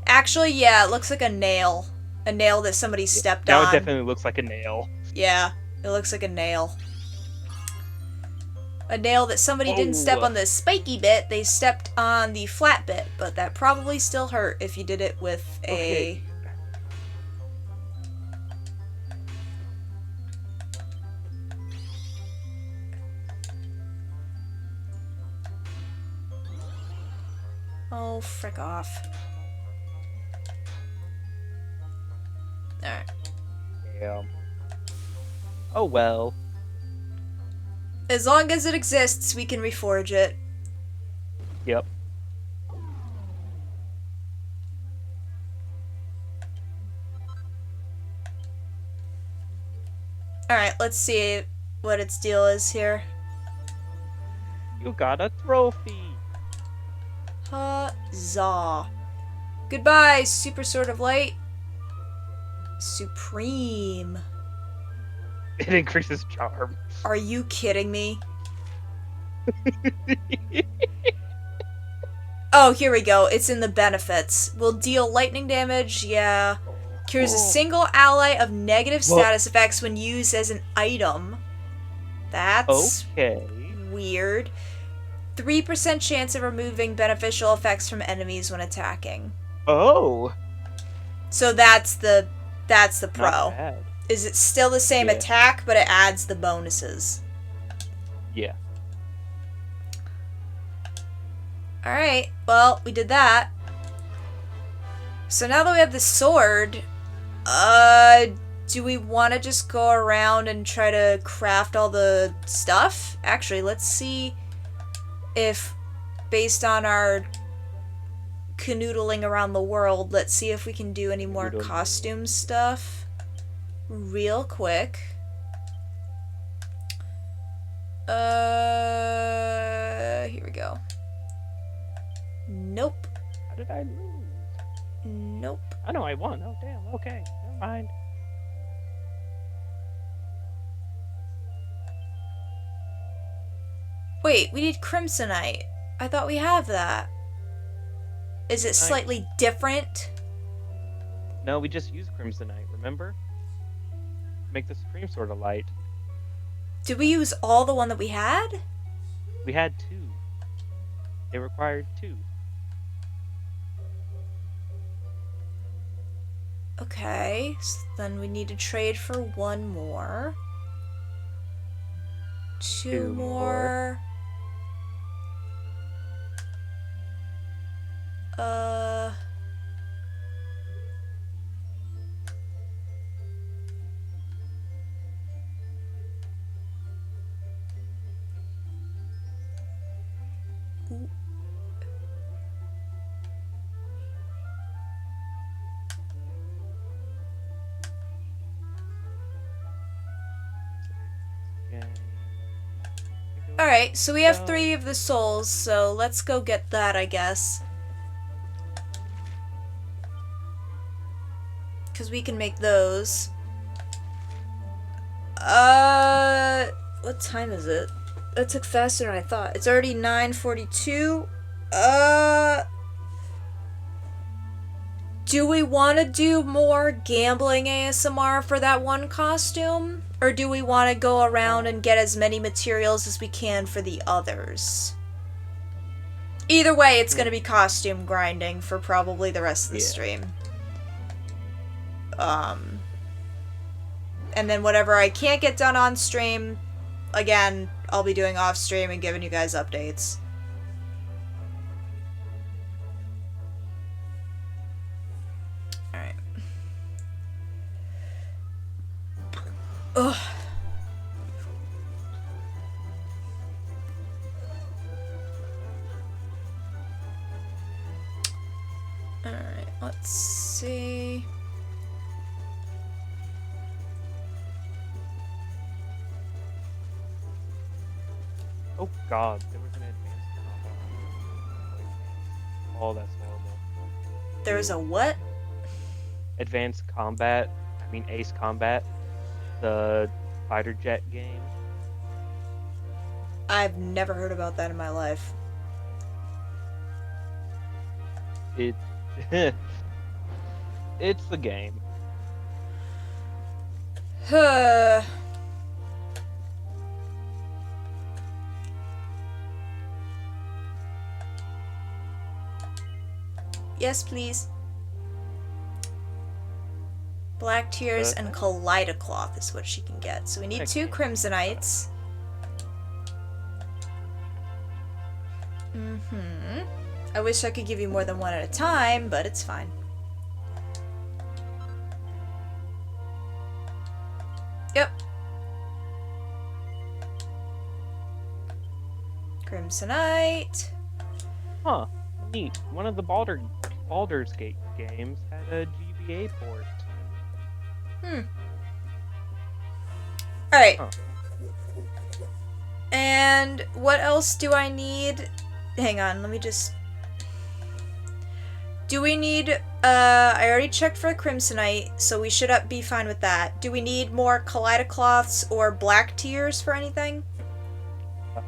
Actually, yeah, it looks like a nail. A nail that somebody stepped Now on. it definitely looks like a nail. Yeah, it looks like a nail. A nail that somebody didn't step Oh. on the spiky bit, they stepped on the flat bit, but that probably still hurt if you did it with a... Okay. Oh, frick off. Alright. Yeah. Oh well. As long as it exists, we can reforge it. Yep. Alright, let's see what its deal is here. You got a trophy. Huzzah. Goodbye, Super Sword of Light. Supreme. It increases charm. Are you kidding me? Oh, here we go. It's in the benefits. Will deal lightning damage, yeah. Cures a single ally of negative status effects when used as an item. That's Okay. weird. 3% chance of removing beneficial effects from enemies when attacking. Oh. So that's the pro. Not bad. Is it still the same Yeah. attack, but it adds the bonuses? Yeah. Alright, well, we did that. So now that we have the sword, do we want to just go around and try to craft all the stuff? Actually, let's see if, based on our canoodling around the world, let's see if we can do any more Canoodling. costume stuff real quick. Here we go. Nope. How did I lose? Nope. I know I won. Oh damn. Okay. Never mind. Wait, we need Crimsonite. I thought we have that. Is it Crimsonite? slightly different? No, we just used Crimsonite. Remember? Make the Supreme Sword of Light. Did we use all the one that we had? We had 2. It required 2. Okay, so then we need to trade for one more. Two more. Alright, so we have 3 of the souls, so let's go get that, I guess. Because we can make those. What time is it? That took faster than I thought. It's already 9:42. Do we want to do more gambling ASMR for that one costume? Or do we want to go around and get as many materials as we can for the others? Either way, it's going to be costume grinding for probably the rest of the stream. And then whatever I can't get done on stream, again, I'll be doing off stream and giving you guys updates. Alright. Ugh. Alright, let's see. Oh god, there was an advanced combat. Oh, that's horrible. There's a what? Advanced Combat, I mean Ace Combat, the fighter jet game. I've never heard about that in my life. It, it's the game. Huh. Yes, please. Black Tears and Kaleidocloth is what she can get. So we need 2 Crimsonites. I wish I could give you more than 1 at a time, but it's fine. Yep. Crimsonite. Huh. Neat. One of the Baldur's Gate games had a GBA port. Alright. Huh. And what else do I need? Hang on, let me just... Do we need... I already checked for Crimsonite, so we should be fine with that. Do we need more Kaleidocloths or Black Tears for anything? Let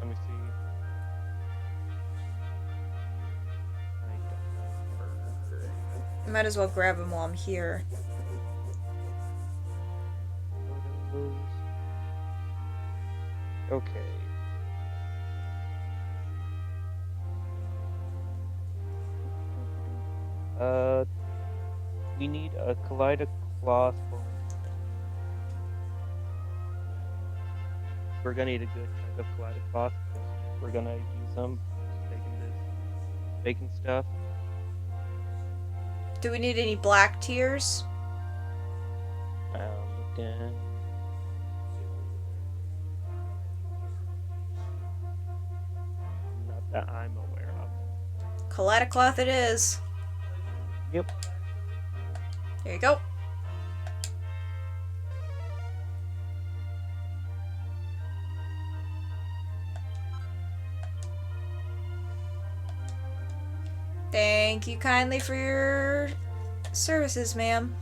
me see. Might as well grab them while I'm here. Okay. We need a Kaleidocloth for... We're gonna need a good chunk of Kaleidocloth because we're gonna use them baking stuff. Do we need any Black Tears? Looking. Not that I'm aware of. Kaleidocloth it is. Yep. There you go. Thank you kindly for your services, ma'am.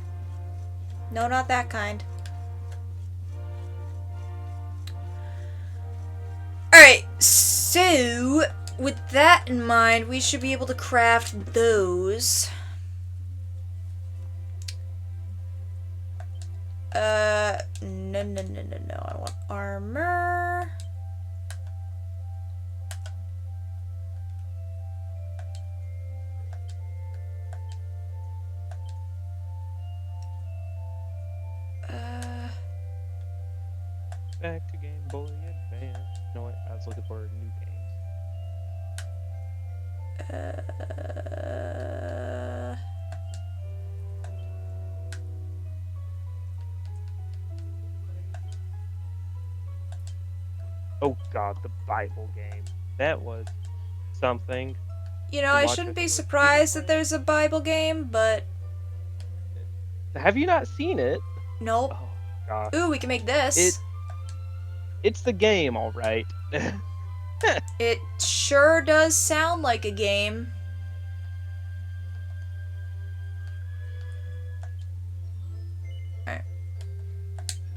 No, not that kind. Alright, so with that in mind, we should be able to craft those. No. I want armor. back to Game Boy Advance. You know what? I was looking for new games. Oh God, the Bible game. That was something. You know, To I watch shouldn't a be video surprised that play. there's a Bible game, but Have you not seen it? nope. Oh gosh. Ooh, we can make this. It's the game, all right. It sure does sound like a game. Alright.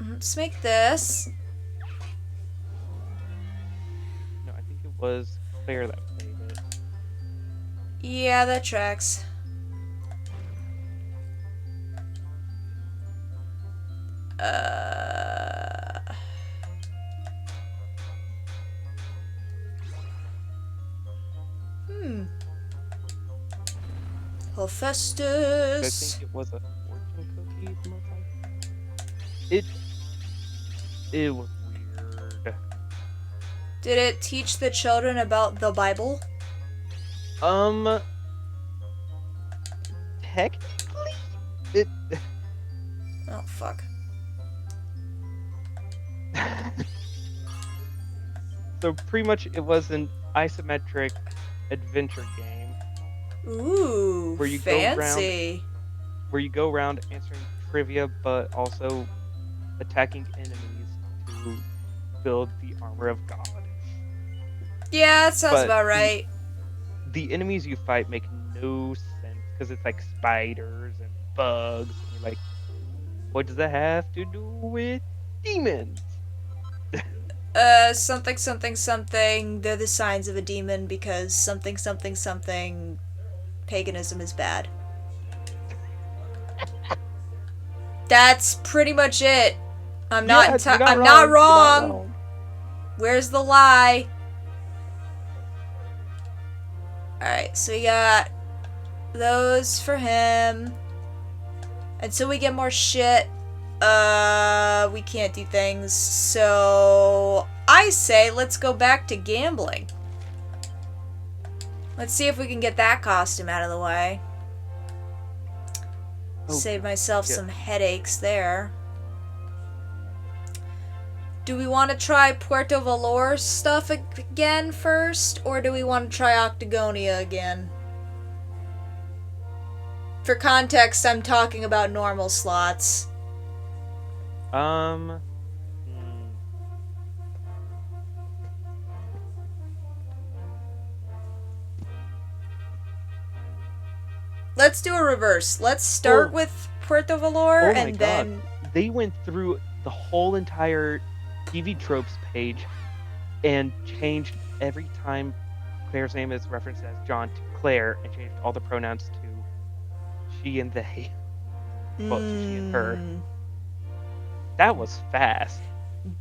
Let's make this. No, I think it was Claire that played it. Yeah, that tracks. Hmm. I Hephaestus. think it was a fortune cookie, most likely. It was weird. Did it teach the children about the Bible? Technically, it. Oh, fuck. So pretty much, it was an isometric adventure game Ooh, Where you go fancy. where you go around answering trivia, but also attacking enemies to build the armor of God. Yeah, that sounds But about right. The enemies you fight make no sense because it's like spiders and bugs, and you're like, what does that have to do with demons? Something, something, something. They're the signs of a demon because something, something, something. Paganism is bad. That's pretty much it. I'm not. Yeah, you're I'm wrong. not You're wrong. Where's the lie? Alright, so we got those for him. Until we get more shit, we can't do things. So I say let's go back to gambling. Let's see if we can get that costume out of the way. Oh, Save myself yeah. some headaches there. Do we want to try Puerto Valor stuff again first, or do we want to try Octagonia again? For context, I'm talking about normal slots. Hmm. Let's do a reverse. Let's start Oh. with Puerto Valor Oh my and God. then... They went through the whole entire TV tropes page and changed every time Claire's name is referenced as John to Claire, and changed all the pronouns to she and they. Well, to she and her. That was fast.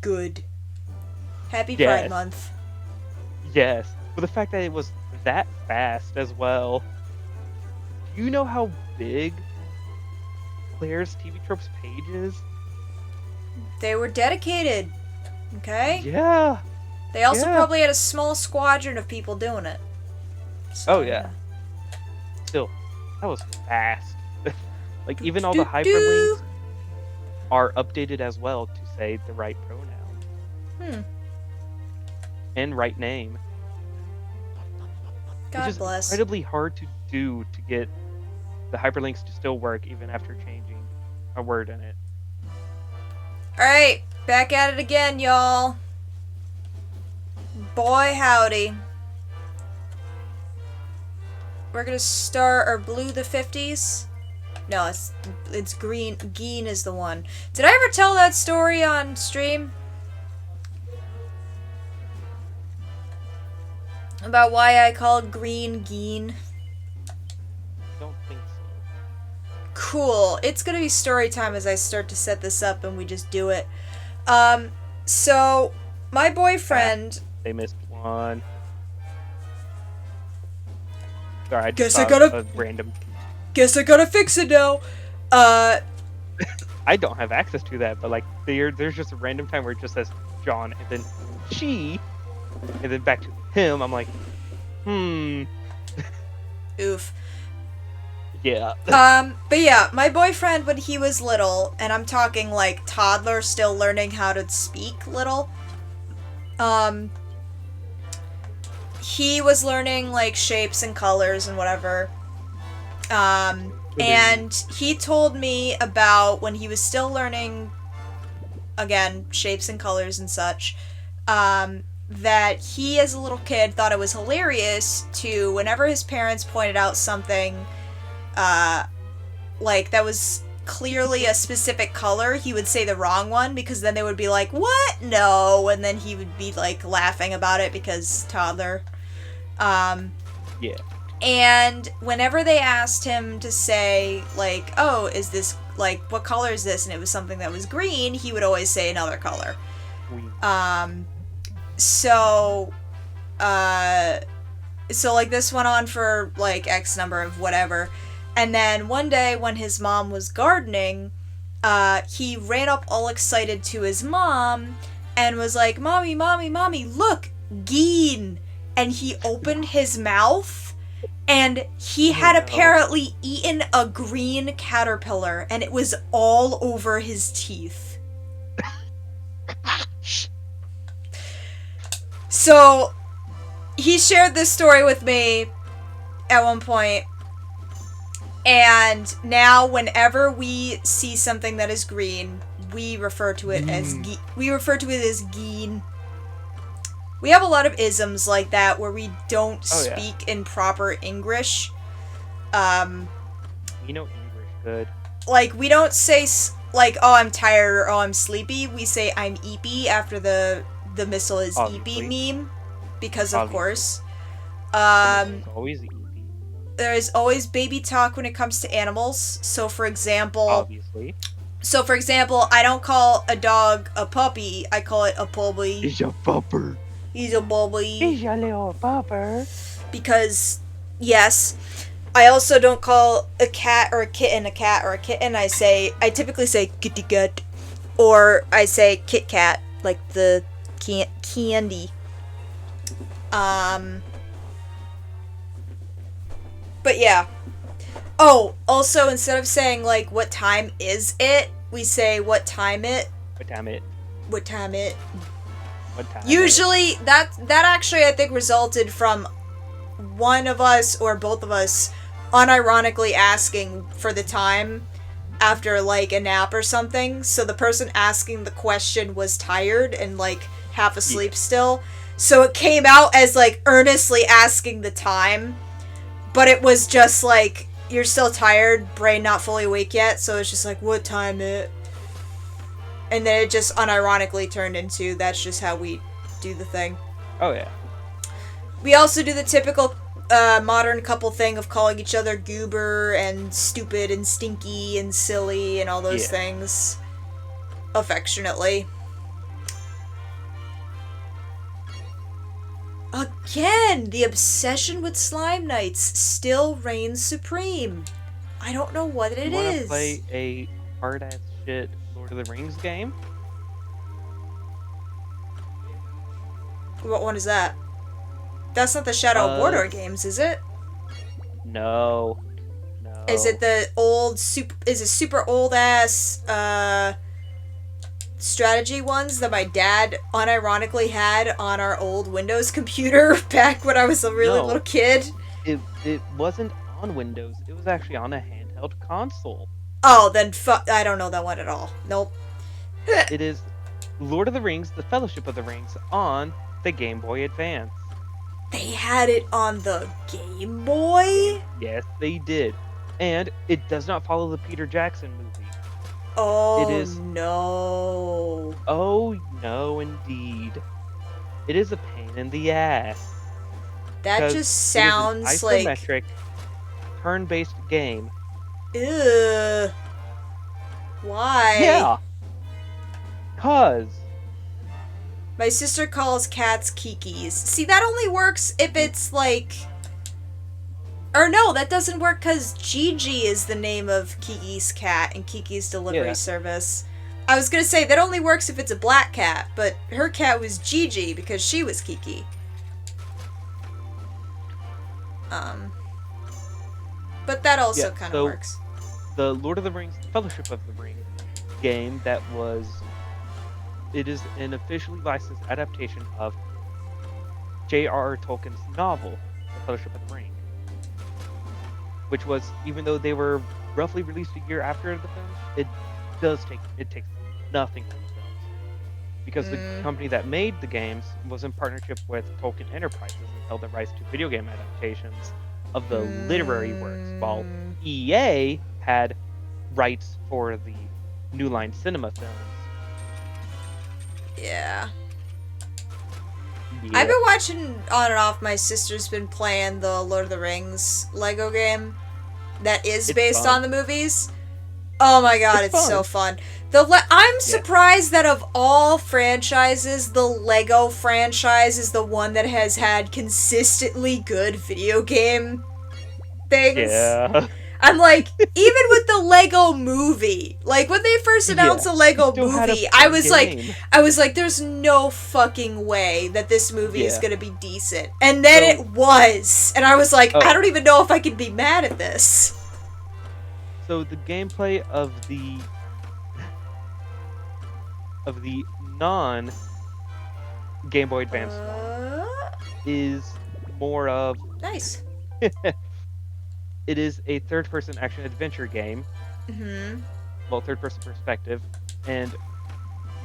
Good. Happy Yes. Pride Month. Yes. But the fact that it was that fast as well. Do you know how big Claire's TV tropes page is? They were dedicated. Okay? Yeah. They also Yeah. probably had a small squadron of people doing it. So, Oh, yeah. Still, that was fast. Like, even all the Doo-doo. hyperlinks are updated as well to say the right pronoun and right name. God which is bless. incredibly hard to do to get the hyperlinks to still work even after changing a word in it. Alright, back at it again, y'all. Boy howdy. We're gonna start our blue the 50s. No, it's green. Geen is the one. Did I ever tell that story on stream? About why I called green Geen? Don't think so. Cool. It's gonna be story time as I start to set this up and we just do it. So my boyfriend. They missed one. Sorry, I Guess just I saw gotta- a random. Guess I gotta fix it now. I don't have access to that, but like there's just a random time where it just says John, and then she, and then back to him. I'm like, Oof. yeah. But yeah, my boyfriend when he was little, and I'm talking like toddler, still learning how to speak little, he was learning like shapes and colors and whatever. And he told me about when he was still learning, again, shapes and colors and such, that he as a little kid thought it was hilarious to, whenever his parents pointed out something, like that was clearly a specific color, he would say the wrong one because then they would be like, "What? No," and then he would be like laughing about it because toddler. Yeah. And whenever they asked him to say, like, "Oh, is this, like, what color is this?" and it was something that was green, he would always say another color. So, like, this went on for, like, X number of whatever. And then one day when his mom was gardening, he ran up all excited to his mom and was like, "Mommy, mommy, mommy, look, green." And he opened his mouth, and he had apparently eaten a green caterpillar, and it was all over his teeth. So, he shared this story with me at one point, and now whenever we see something that is green, we refer to it as geen. We have a lot of isms like that where we don't speak in proper English. You know English good. Like, we don't say, like, "Oh, I'm tired," or "Oh, I'm sleepy." We say, "I'm eepy" after the missile is eepy meme. Because, of course. Always eepy. There is always baby talk when it comes to animals. So, for example... Obviously. So, for example, I don't call a dog a puppy. I call it a puppy. He's a pupper. He's a puppy. He's a little pupper. Because, yes. I also don't call a cat or a kitten a cat or a kitten. I typically say kitty cat. Or I say Kit Kat, like the candy. But yeah. Oh, also, instead of saying, like, "What time is it?" we say, "What time it?" What time it? What time it? What time Usually, that actually, I think, resulted from one of us or both of us unironically asking for the time after, like, a nap or something. So the person asking the question was tired and, like, half asleep still. So it came out as, like, earnestly asking the time. But it was just, like, you're still tired, brain not fully awake yet. So it's just like, "What time it?" And then it just unironically turned into, that's just how we do the thing. Oh, yeah. We also do the typical modern couple thing of calling each other goober and stupid and stinky and silly and all those things. Affectionately. Again, the obsession with Slime Knights still reigns supreme. I don't know what it is. You want to play a hard-ass shit Lord of the Rings game? What one is that? That's not the Shadow of Mordor games, is it? No. Is it the old super old ass strategy ones that my dad unironically had on our old Windows computer back when I was a really little kid? It wasn't on Windows. It was actually on a handheld console. Oh, then I don't know that one at all. Nope. It is Lord of the Rings, The Fellowship of the Rings on the Game Boy Advance. They had it on the Game Boy? Yes, they did. And it does not follow the Peter Jackson movie. Oh, it is... no. Oh, no, indeed. It is a pain in the ass. That just sounds like... It is an isometric, turn-based game. Ugh. Why? Yeah. 'Cause... My sister calls cats kikis. See, that only works if it's like... Or no, that doesn't work because Gigi is the name of Kiki's cat and Kiki's delivery service. I was gonna say, that only works if it's a black cat, but her cat was Gigi because she was Kiki. But that also kind of works. The Lord of the Rings, Fellowship of the Ring game it is an officially licensed adaptation of J.R.R. Tolkien's novel, The Fellowship of the Ring, which was, even though they were roughly released a year after the film, it takes nothing from the films, because the company that made the games was in partnership with Tolkien Enterprises and held the rights to video game adaptations of the literary works, while EA had rights for the New Line Cinema films. Yeah. I've been watching on and off. My sister's been playing the Lord of the Rings Lego game that is based on the movies. Oh my god, it's so fun. I'm surprised that of all franchises, the Lego franchise is the one that has had consistently good video game things. Yeah. I'm like, even with the Lego movie, like when they first announced the Lego movie, I was like, there's no fucking way that this movie is gonna be decent. And then it was. And I was like, I don't even know if I can be mad at this. So the gameplay of the non Game Boy Advance one is more of nice. It is a third-person action-adventure game. Mm-hmm. Well, third-person perspective, and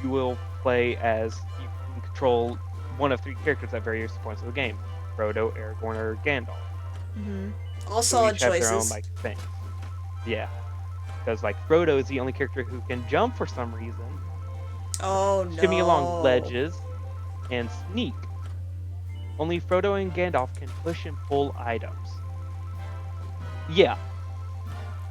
you will play as you can control one of three characters at various points of the game: Frodo, Aragorn, or Gandalf. Mm-hmm. All solid each have choices. their own things. Yeah, because Frodo is the only character who can jump for some reason. Oh no! Shimmy along ledges and sneak. Only Frodo and Gandalf can push and pull items. Yeah.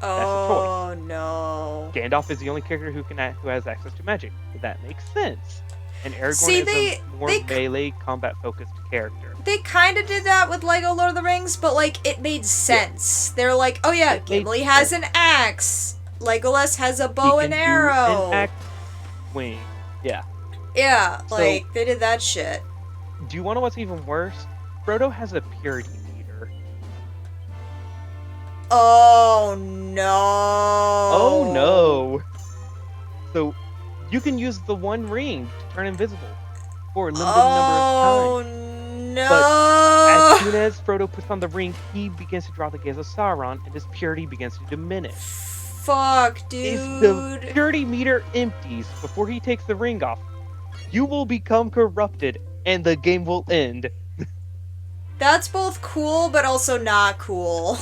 That's a choice. No. Gandalf is the only character who has access to magic. That makes sense. And Aragorn is a more melee combat-focused character. They kind of did that with Lego Lord of the Rings, but it made sense. Yeah. They're like, oh yeah, Gimli has an axe. Legolas has a bow and arrow. An axe wing. Yeah. Yeah, they did that shit. Do you want to know what's even worse? Frodo has a purity meter. Oh no. Oh no. So you can use the one ring to turn invisible for a limited number of times. Oh no. But as soon as Frodo puts on the ring, he begins to draw the gaze of Sauron and his purity begins to diminish. Fuck, dude. If the purity meter empties before he takes the ring off, you will become corrupted and the game will end. That's both cool but also not cool.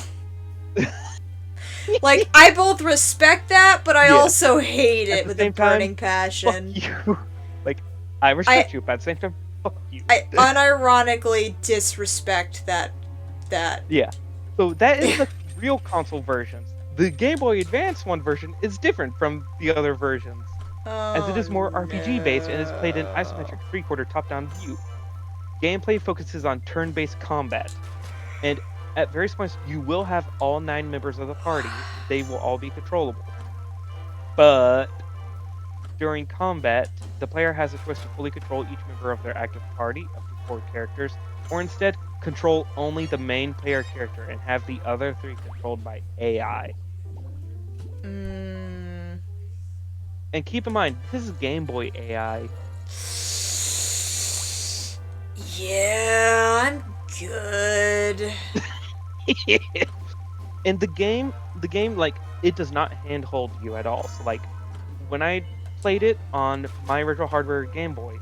I both respect that, but I also hate it with a burning passion. Fuck you. I respect you, but at the same time, fuck you. I unironically disrespect that. Yeah. So that is the real console versions. The Game Boy Advance one version is different from the other versions, as it is more RPG based and is played in isometric 3/4 top-down view. Gameplay focuses on turn-based combat, and at various points, you will have all 9 members of the party. They will all be controllable. But during combat, the player has a choice to fully control each member of their active party, up to 4 characters, or instead control only the main player character and have the other 3 controlled by AI. And keep in mind, this is Game Boy AI. Yeah, I'm good. And the game, it does not handhold you at all. So, when I played it on my original hardware Game Boy,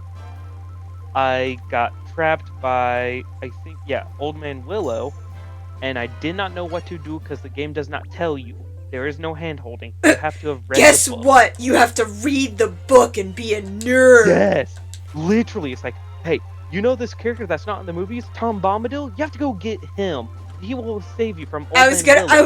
I got trapped by, Old Man Willow, and I did not know what to do because the game does not tell you. There is no hand-holding. You have to have read Guess the book. what? You have to read the book and be a nerd. Yes. Literally, it's hey, you know this character that's not in the movies? Tom Bombadil? You have to go get him. He will save you from Old Man Willow. I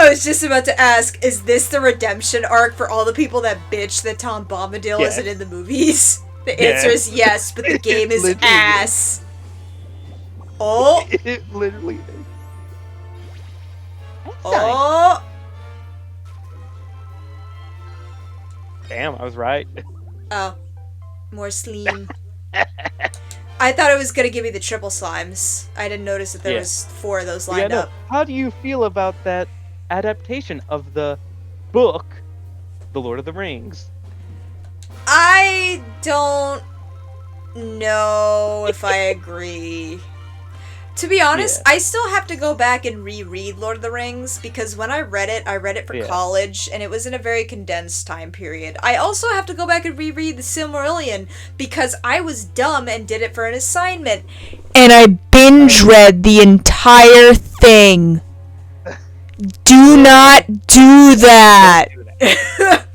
was just about to ask, is this the redemption arc for all the people that bitch that Tom Bombadil isn't in the movies? The answer is yes, but the game is ass. Oh! It literally is. Oh! Damn, I was right. Oh, more Sleem. I thought it was gonna give me the triple slimes. I didn't notice that there Yeah. was 4 of those Yeah, lined no. up. How do you feel about that adaptation of the book, The Lord of the Rings? I don't know if I agree. To be honest, Yeah. I still have to go back and reread Lord of the Rings because when I read it for Yeah. college and it was in a very condensed time period. I also have to go back and reread the Silmarillion because I was dumb and did it for an assignment. And I binge read the entire thing. Do not do that. Don't do that.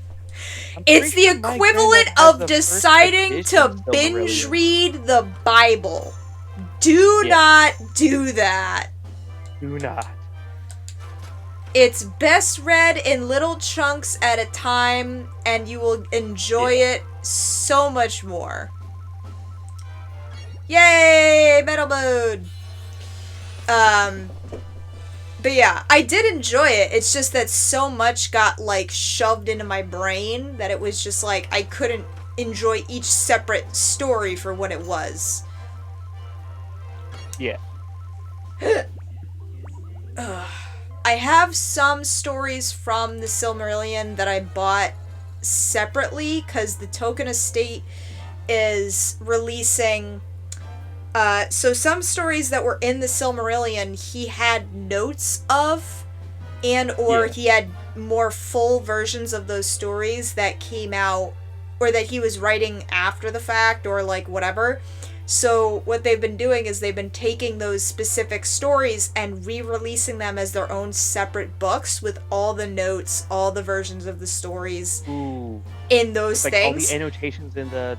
I'm It's pretty the sure my granddad equivalent has of the first deciding edition to of binge Silmarillion. read the Bible. Do Yeah. not do that. Do not. It's best read in little chunks at a time, and you will enjoy it so much more. Yay! Metal Mode! But yeah, I did enjoy it. It's just that so much got, like, shoved into my brain that it was just like, I couldn't enjoy each separate story for what it was. Yeah. I have some stories from the Silmarillion that I bought separately because the Token Estate is releasing. So some stories that were in the Silmarillion he had notes of, and or Yeah. he had more full versions of those stories that came out, or that he was writing after the fact, or like whatever. So what they've been doing is they've been taking those specific stories and re-releasing them as their own separate books with all the notes, all the versions of the stories Ooh. in those Like things. all the annotations in the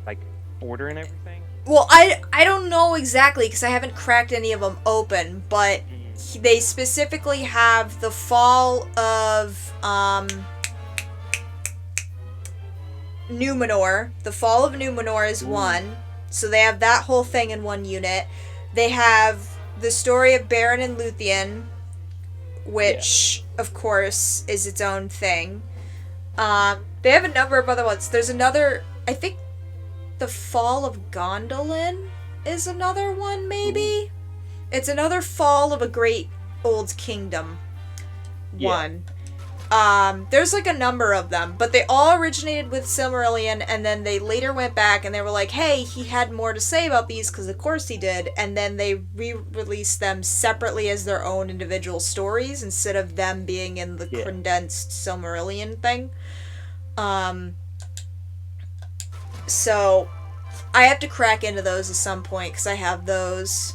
like order and everything. Well, I don't know exactly because I haven't cracked any of them open, but they specifically have the fall of Numenor. The fall of Numenor is one, so they have that whole thing in one unit. They have the story of Beren and Luthien, which of course is its own thing. They have a number of other ones. There's another, I think, the fall of Gondolin is another one, maybe? It's another fall of a great old kingdom one. There's like a number of them, but they all originated with Silmarillion, and then they later went back and they were like, hey, he had more to say about these, because of course he did, and then they re-released them separately as their own individual stories instead of them being in the condensed Silmarillion thing. So I have to crack into those at some point because I have those.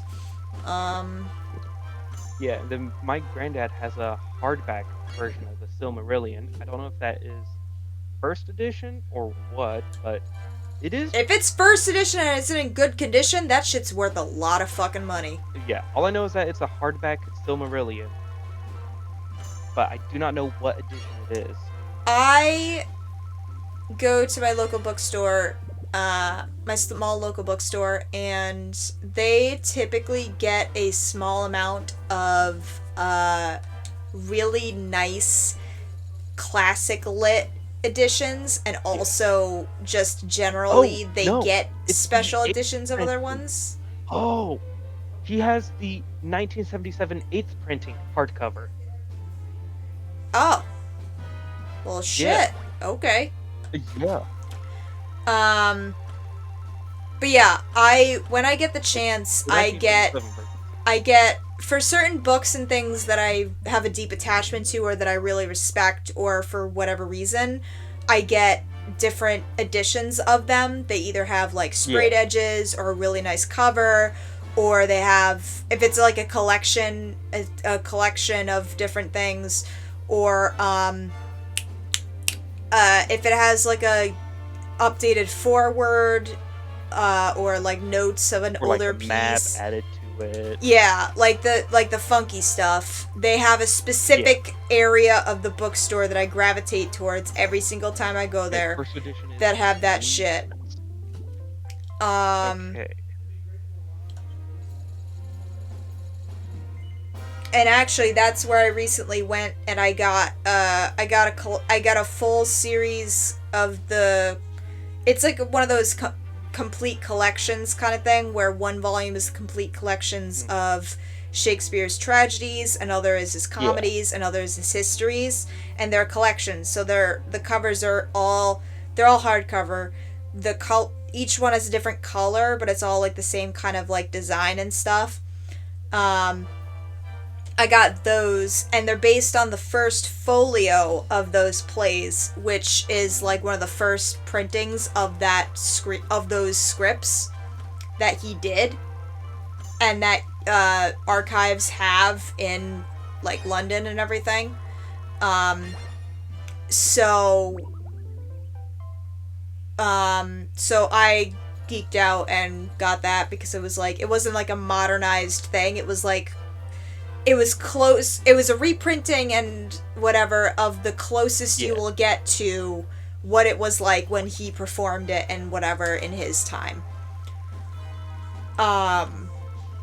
Yeah, then my granddad has a hardback version of the Silmarillion. I don't know if that is first edition or what, but it is. If it's first edition and it's in good condition, that shit's worth a lot of fucking money. Yeah, all I know is that it's a hardback Silmarillion, but I do not know what edition it is. I go to my local bookstore, my small local bookstore, and they typically get a small amount of really nice classic lit editions, and also just generally they get special editions of other ones. Oh, he has the 1977 8th printing hardcover. Oh. Well, shit. Yeah. Okay. Yeah. But yeah, when I get the chance, I get for certain books and things that I have a deep attachment to or that I really respect, or for whatever reason, I get different editions of them. They either have like sprayed edges or a really nice cover, or they have, if it's like a collection of different things, or if it has like a updated forward, or like notes of an older piece, map added to it. Yeah, like the funky stuff. They have a specific area of the bookstore that I gravitate towards every single time I go there. First edition that have that shit. Okay. And actually, that's where I recently went, and I got a full series of the. It's like one of those complete collections kind of thing, where one volume is complete collections of Shakespeare's tragedies, another is his comedies, another is his histories, and they're collections. So the covers are all hardcover. Each one has a different color, but it's all like the same kind of like design and stuff. I got those, and they're based on the first folio of those plays, which is like one of the first printings of those scripts that he did, and that archives have in like London and everything. So I geeked out and got that because it was like, it wasn't like a modernized thing. It was like, it was close. It was a reprinting and whatever of the closest you will get to what it was like when he performed it and whatever in his time. And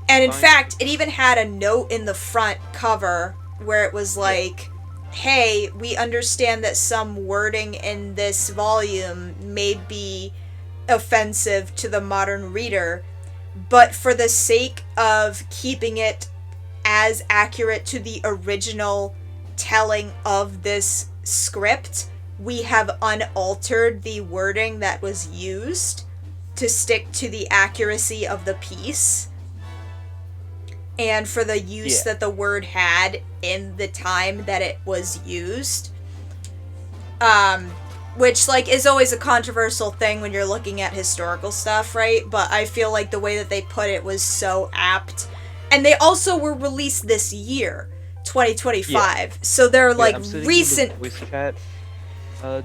in fact, it even had a note in the front cover where it was like, hey, we understand that some wording in this volume may be offensive to the modern reader, but for the sake of keeping it as accurate to the original telling of this script, we have unaltered the wording that was used to stick to the accuracy of the piece and for the use that the word had in the time that it was used. Which, like, is always a controversial thing when you're looking at historical stuff, right? But I feel like the way that they put it was so apt. And they also were released this year, 2025. Yeah. So they're, like, recent... I'm sitting in the voice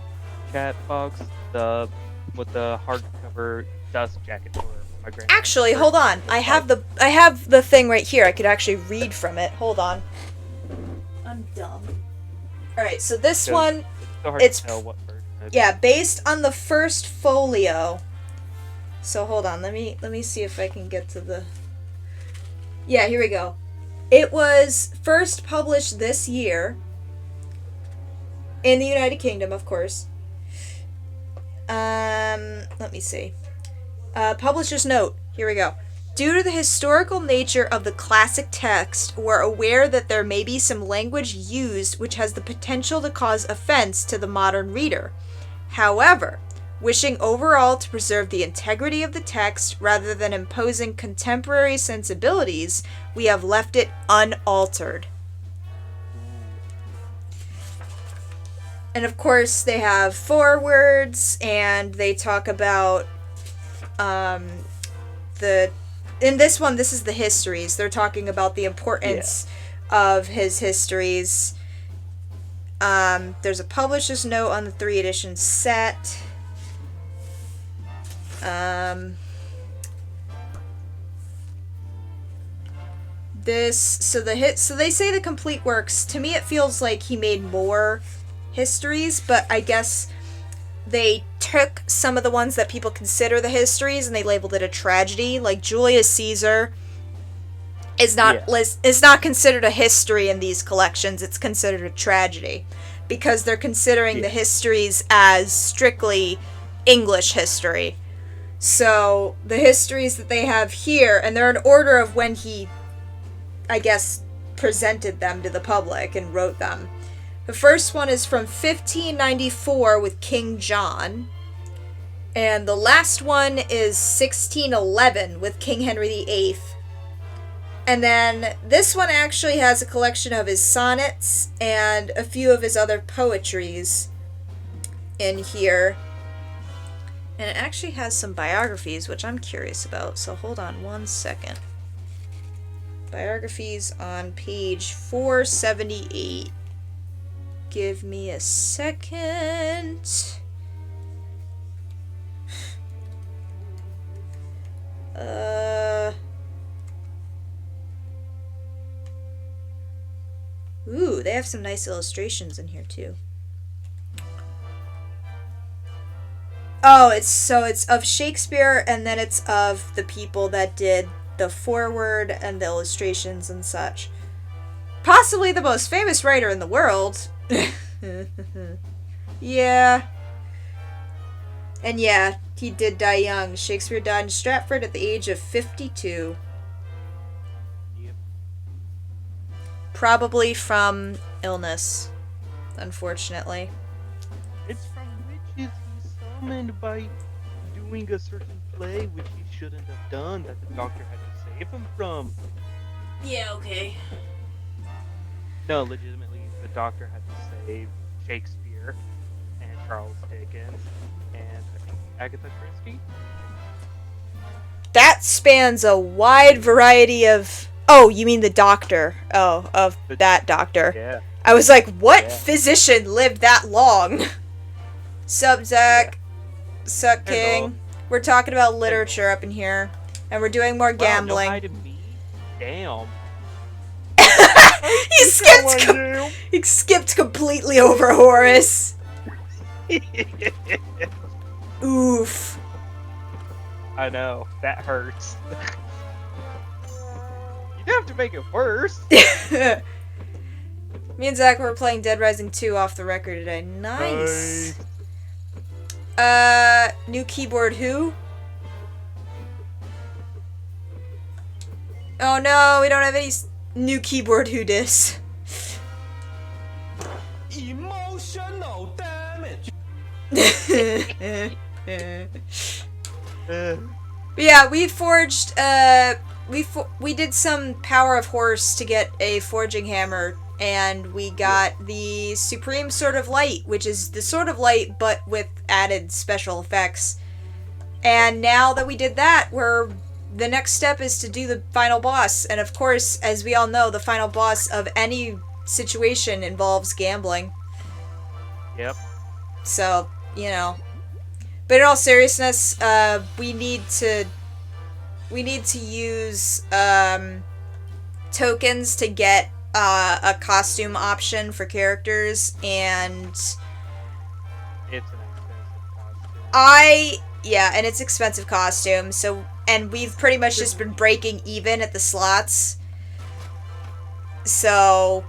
chat box, with the hardcover dust jacket for my grandma. Actually, hold on. I have the thing right here. I could actually read from it. Hold on. I'm dumb. Alright, so this one... It's so hard to tell what version it is. Yeah, based on the first folio. So hold on, let me see if I can get to the... Yeah, here we go. It was first published this year in the United Kingdom, of course. Let me see. Publisher's note. Here we go. Due to the historical nature of the classic text, we're aware that there may be some language used which has the potential to cause offense to the modern reader. However, wishing overall to preserve the integrity of the text rather than imposing contemporary sensibilities, we have left it unaltered. And of course, they have forewords, and they talk about in this one, this is the histories. They're talking about the importance of his histories. There's a publisher's note on the 3 edition set. So they say the complete works. To me, it feels like he made more histories, but I guess they took some of the ones that people consider the histories and they labeled it a tragedy. Like Julius Caesar is not considered a history in these collections. It's considered a tragedy because they're considering the histories as strictly English history. So the histories that they have here, and they're in order of when he, I guess, presented them to the public and wrote them. The first one is from 1594 with King John. And the last one is 1611 with King Henry VIII. And then this one actually has a collection of his sonnets and a few of his other poetries in here. And it actually has some biographies, which I'm curious about. So hold on one second. Biographies on page 478. Give me a second. Ooh, they have some nice illustrations in here too. Oh, it's of Shakespeare, and then it's of the people that did the foreword and the illustrations and such. Possibly the most famous writer in the world. Yeah. And yeah, he did die young. Shakespeare died in Stratford at the age of 52. Yep. Probably from illness, unfortunately. It's from witches he summoned by doing a certain play which he shouldn't have done that the doctor had to save him from. Yeah, okay. No, legitimately, the doctor had to save Shakespeare and Charles Dickens and I think Agatha Christie. That spans a wide variety of... Oh, you mean the doctor. Oh, of that doctor. Yeah. I was like, what Yeah. physician lived that long? Sup, Zach? Sup, Hello. King? We're talking about literature up in here. And we're doing more Wow, gambling. no hi to me? Damn. He skipped completely over Horace. Oof. I know, that hurts. You don't have to make it worse. Me and Zach were playing Dead Rising 2 off the record today. Nice. New keyboard who? Oh no, we don't have any new keyboard who dis. Emotional damage. Uh, But yeah, we forged, we did some Power of Horse to get a forging hammer, and we got the Supreme Sword of Light, which is the Sword of Light, but with added special effects. And now that we did that, the next step is to do the final boss, and of course, as we all know, the final boss of any situation involves gambling. Yep. So, you know. But in all seriousness, we need to use tokens to get a costume option for characters, and It's an expensive costume. and it's expensive costume. So, and we've pretty much just been breaking even at the slots. So,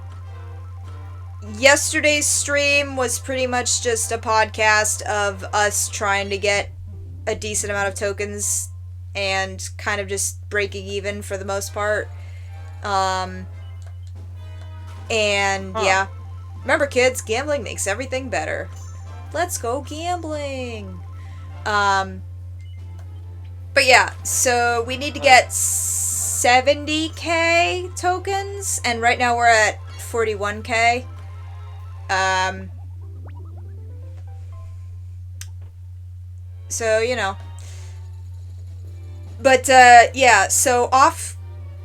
yesterday's stream was pretty much just a podcast of us trying to get a decent amount of tokens and kind of just breaking even for the most part. Yeah. Remember, kids, gambling makes everything better. Let's go gambling. But yeah, so we need to get 70k tokens, and right now we're at 41k. So, you know. But, yeah, so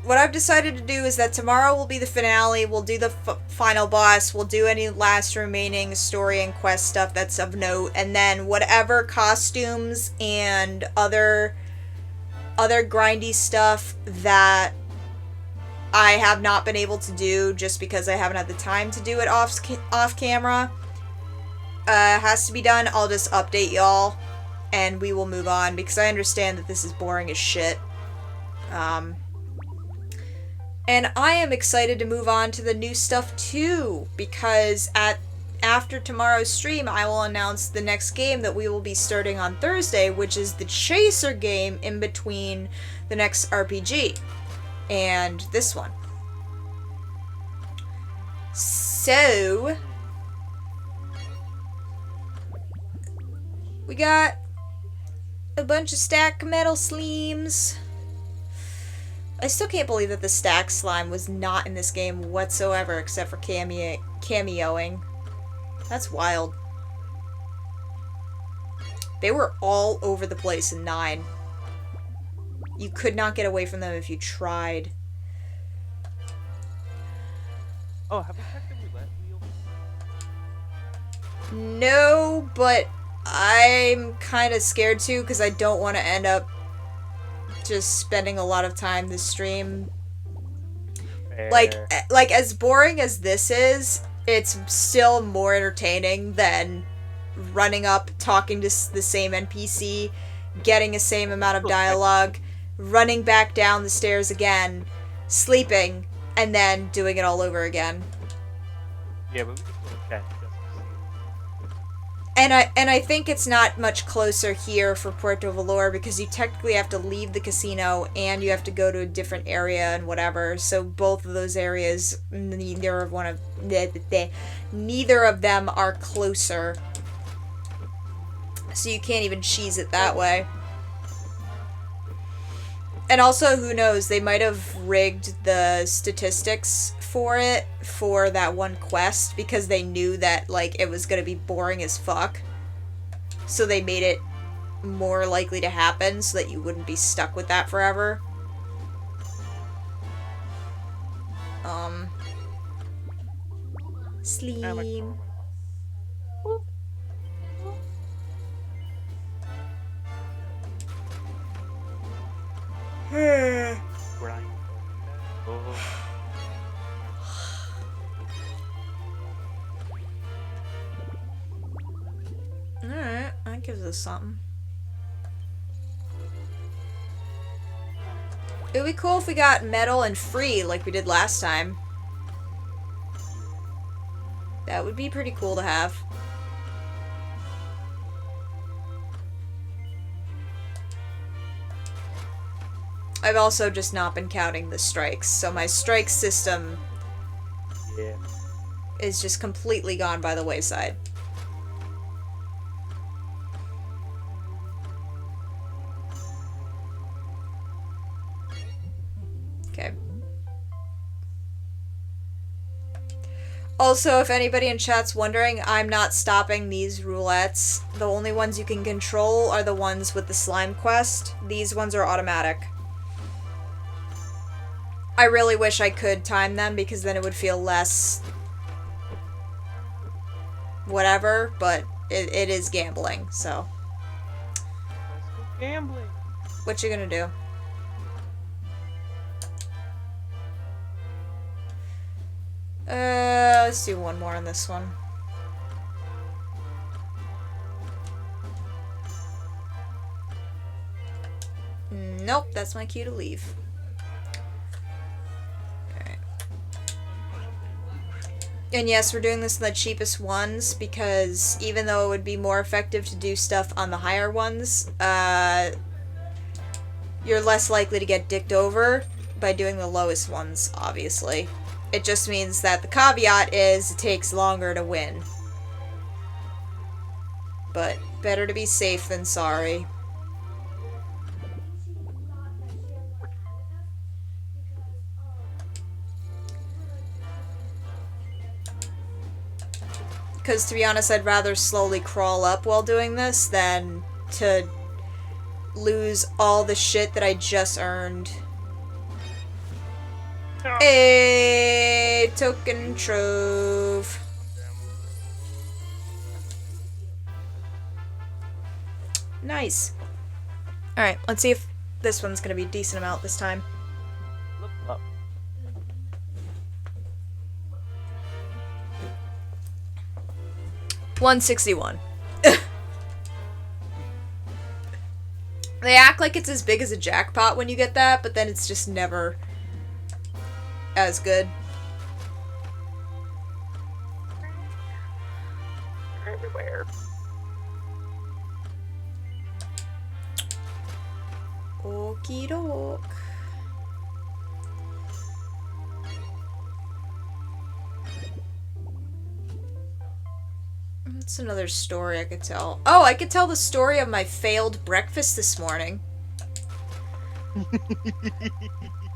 what I've decided to do is that tomorrow will be the finale, we'll do the final boss, we'll do any last remaining story and quest stuff that's of note, and then whatever costumes and other grindy stuff that I have not been able to do just because I haven't had the time to do it off camera has to be done. I'll just update y'all and we will move on because I understand that this is boring as shit. And I am excited to move on to the new stuff too, because after tomorrow's stream, I will announce the next game that we will be starting on Thursday, which is the Chaser game in between the next RPG and this one. So, we got a bunch of stack metal sleeves. I still can't believe that the stack slime was not in this game whatsoever except for cameoing. That's wild. They were all over the place in 9. You could not get away from them if you tried. Oh, have we checked the roulette wheel? No, but I'm kind of scared too because I don't want to end up just spending a lot of time this stream. Fair. Like as boring as this is, it's still more entertaining than running up, talking to the same NPC, getting the same amount of dialogue, running back down the stairs again, sleeping, and then doing it all over again. Yeah, but we just want to check just to And I think it's not much closer here for Puerto Valor because you technically have to leave the casino and you have to go to a different area and whatever. So both of those areas, neither of them are closer. So you can't even cheese it that way. And also, who knows, they might have rigged the statistics for it for that one quest because they knew that, like, it was gonna be boring as fuck. So they made it more likely to happen so that you wouldn't be stuck with that forever. Sleep. Grind. Oh. Alright, that gives us something. It would be cool if we got metal and free like we did last time. That would be pretty cool to have. I've also just not been counting the strikes, so my strike system is just completely gone by the wayside. Okay. Also, if anybody in chat's wondering, I'm not stopping these roulettes. The only ones you can control are the ones with the slime quest. These ones are automatic. I really wish I could time them because then it would feel less whatever, but it is gambling, so. Let's go gambling. What you gonna do? Let's do one more on this one. Nope, that's my cue to leave. Alright. And yes, we're doing this in the cheapest ones because even though it would be more effective to do stuff on the higher ones, you're less likely to get dicked over by doing the lowest ones, obviously. It just means that the caveat is it takes longer to win. But better to be safe than sorry. Because to be honest, I'd rather slowly crawl up while doing this than to lose all the shit that I just earned. A token trove. Nice. Alright, let's see if this one's gonna be a decent amount this time. Look up. $161. They act like it's as big as a jackpot when you get that, but then it's just never as good. Everywhere. Okie doke. That's another story I could tell. Oh, I could tell the story of my failed breakfast this morning.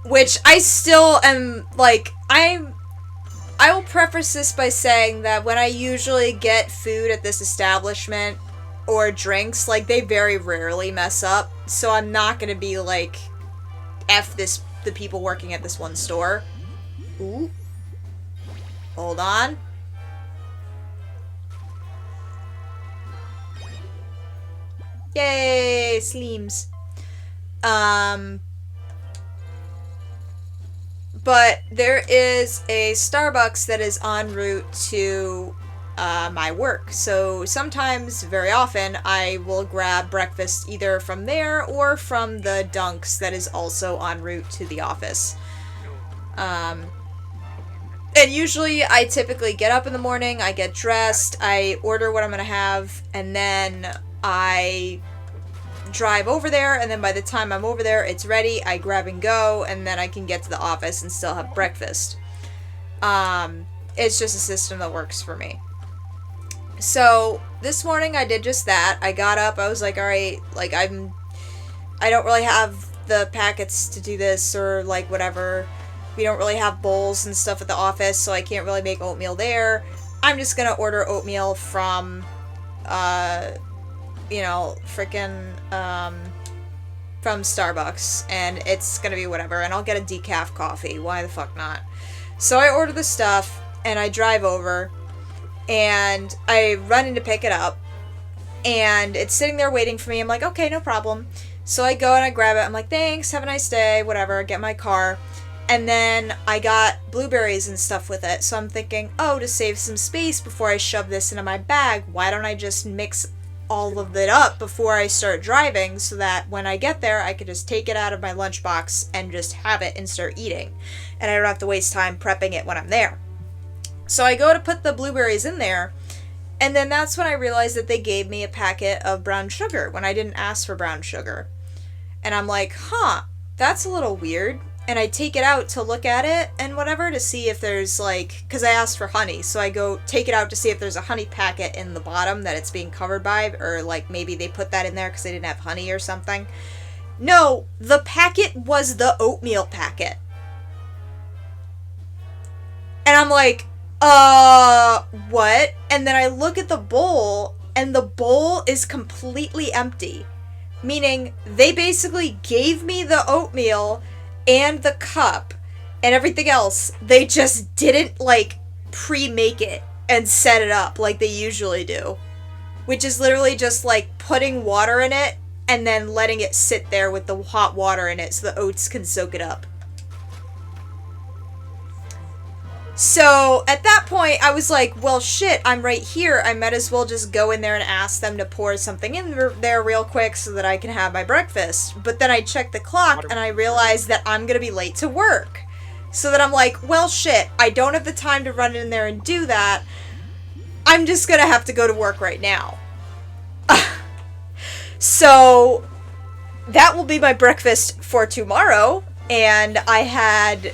Which I still am, like, I will preface this by saying that when I usually get food at this establishment, or drinks, like, they very rarely mess up, so I'm not gonna be like, F the people working at this one store. Ooh. Hold on. Yay, Sleems. But there is a Starbucks that is en route to my work. So sometimes, very often, I will grab breakfast either from there or from the Dunks that is also en route to the office. And usually I typically get up in the morning, I get dressed, I order what I'm gonna have, and then I drive over there, and then by the time I'm over there, it's ready, I grab and go, and then I can get to the office and still have breakfast. It's just a system that works for me. So, this morning I did just that. I got up, I was like, alright, like, I don't really have the packets to do this, or, like, whatever. We don't really have bowls and stuff at the office, so I can't really make oatmeal there. I'm just gonna order oatmeal from, you know, frickin', from Starbucks, and it's gonna be whatever, and I'll get a decaf coffee. Why the fuck not? So I order the stuff, and I drive over, and I run in to pick it up, and it's sitting there waiting for me. I'm like, okay, no problem. So I go and I grab it. I'm like, thanks, have a nice day, whatever, get my car. And then I got blueberries and stuff with it, so I'm thinking, oh, to save some space before I shove this into my bag, why don't I just mix all of it up before I start driving, so that when I get there, I could just take it out of my lunchbox and just have it and start eating. And I don't have to waste time prepping it when I'm there. So I go to put the blueberries in there, and then that's when I realized that they gave me a packet of brown sugar when I didn't ask for brown sugar. And I'm like, huh, that's a little weird. And I take it out to look at it and whatever to see if there's like, because I asked for honey, so I go take it out to see if there's a honey packet in the bottom that it's being covered by, or like maybe they put that in there because they didn't have honey or something. No, the packet was the oatmeal packet. And I'm like, what? And then I look at the bowl, and the bowl is completely empty. Meaning, they basically gave me the oatmeal and the cup and everything else. They just didn't, like, pre-make it and set it up like they usually do. Which is literally just, like, putting water in it and then letting it sit there with the hot water in it so the oats can soak it up. So, at that point, I was like, well, shit, I'm right here. I might as well just go in there and ask them to pour something in there real quick so that I can have my breakfast. But then I checked the clock, and I realized that I'm gonna be late to work. So then I'm like, well, shit, I don't have the time to run in there and do that. I'm just gonna have to go to work right now. So, that will be my breakfast for tomorrow. And I had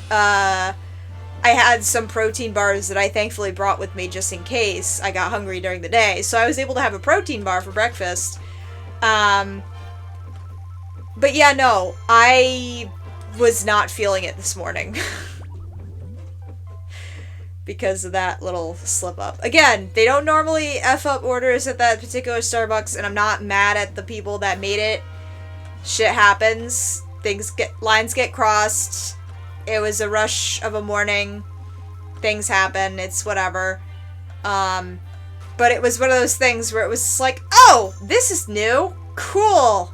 some protein bars that I thankfully brought with me just in case I got hungry during the day. So I was able to have a protein bar for breakfast. But yeah, no, I was not feeling it this morning. Because of that little slip up. Again, they don't normally F up orders at that particular Starbucks, and I'm not mad at the people that made it. Shit happens. Lines get crossed. It was a rush of a morning. Things happen. It's whatever. But it was one of those things where it was like, oh, this is new. Cool.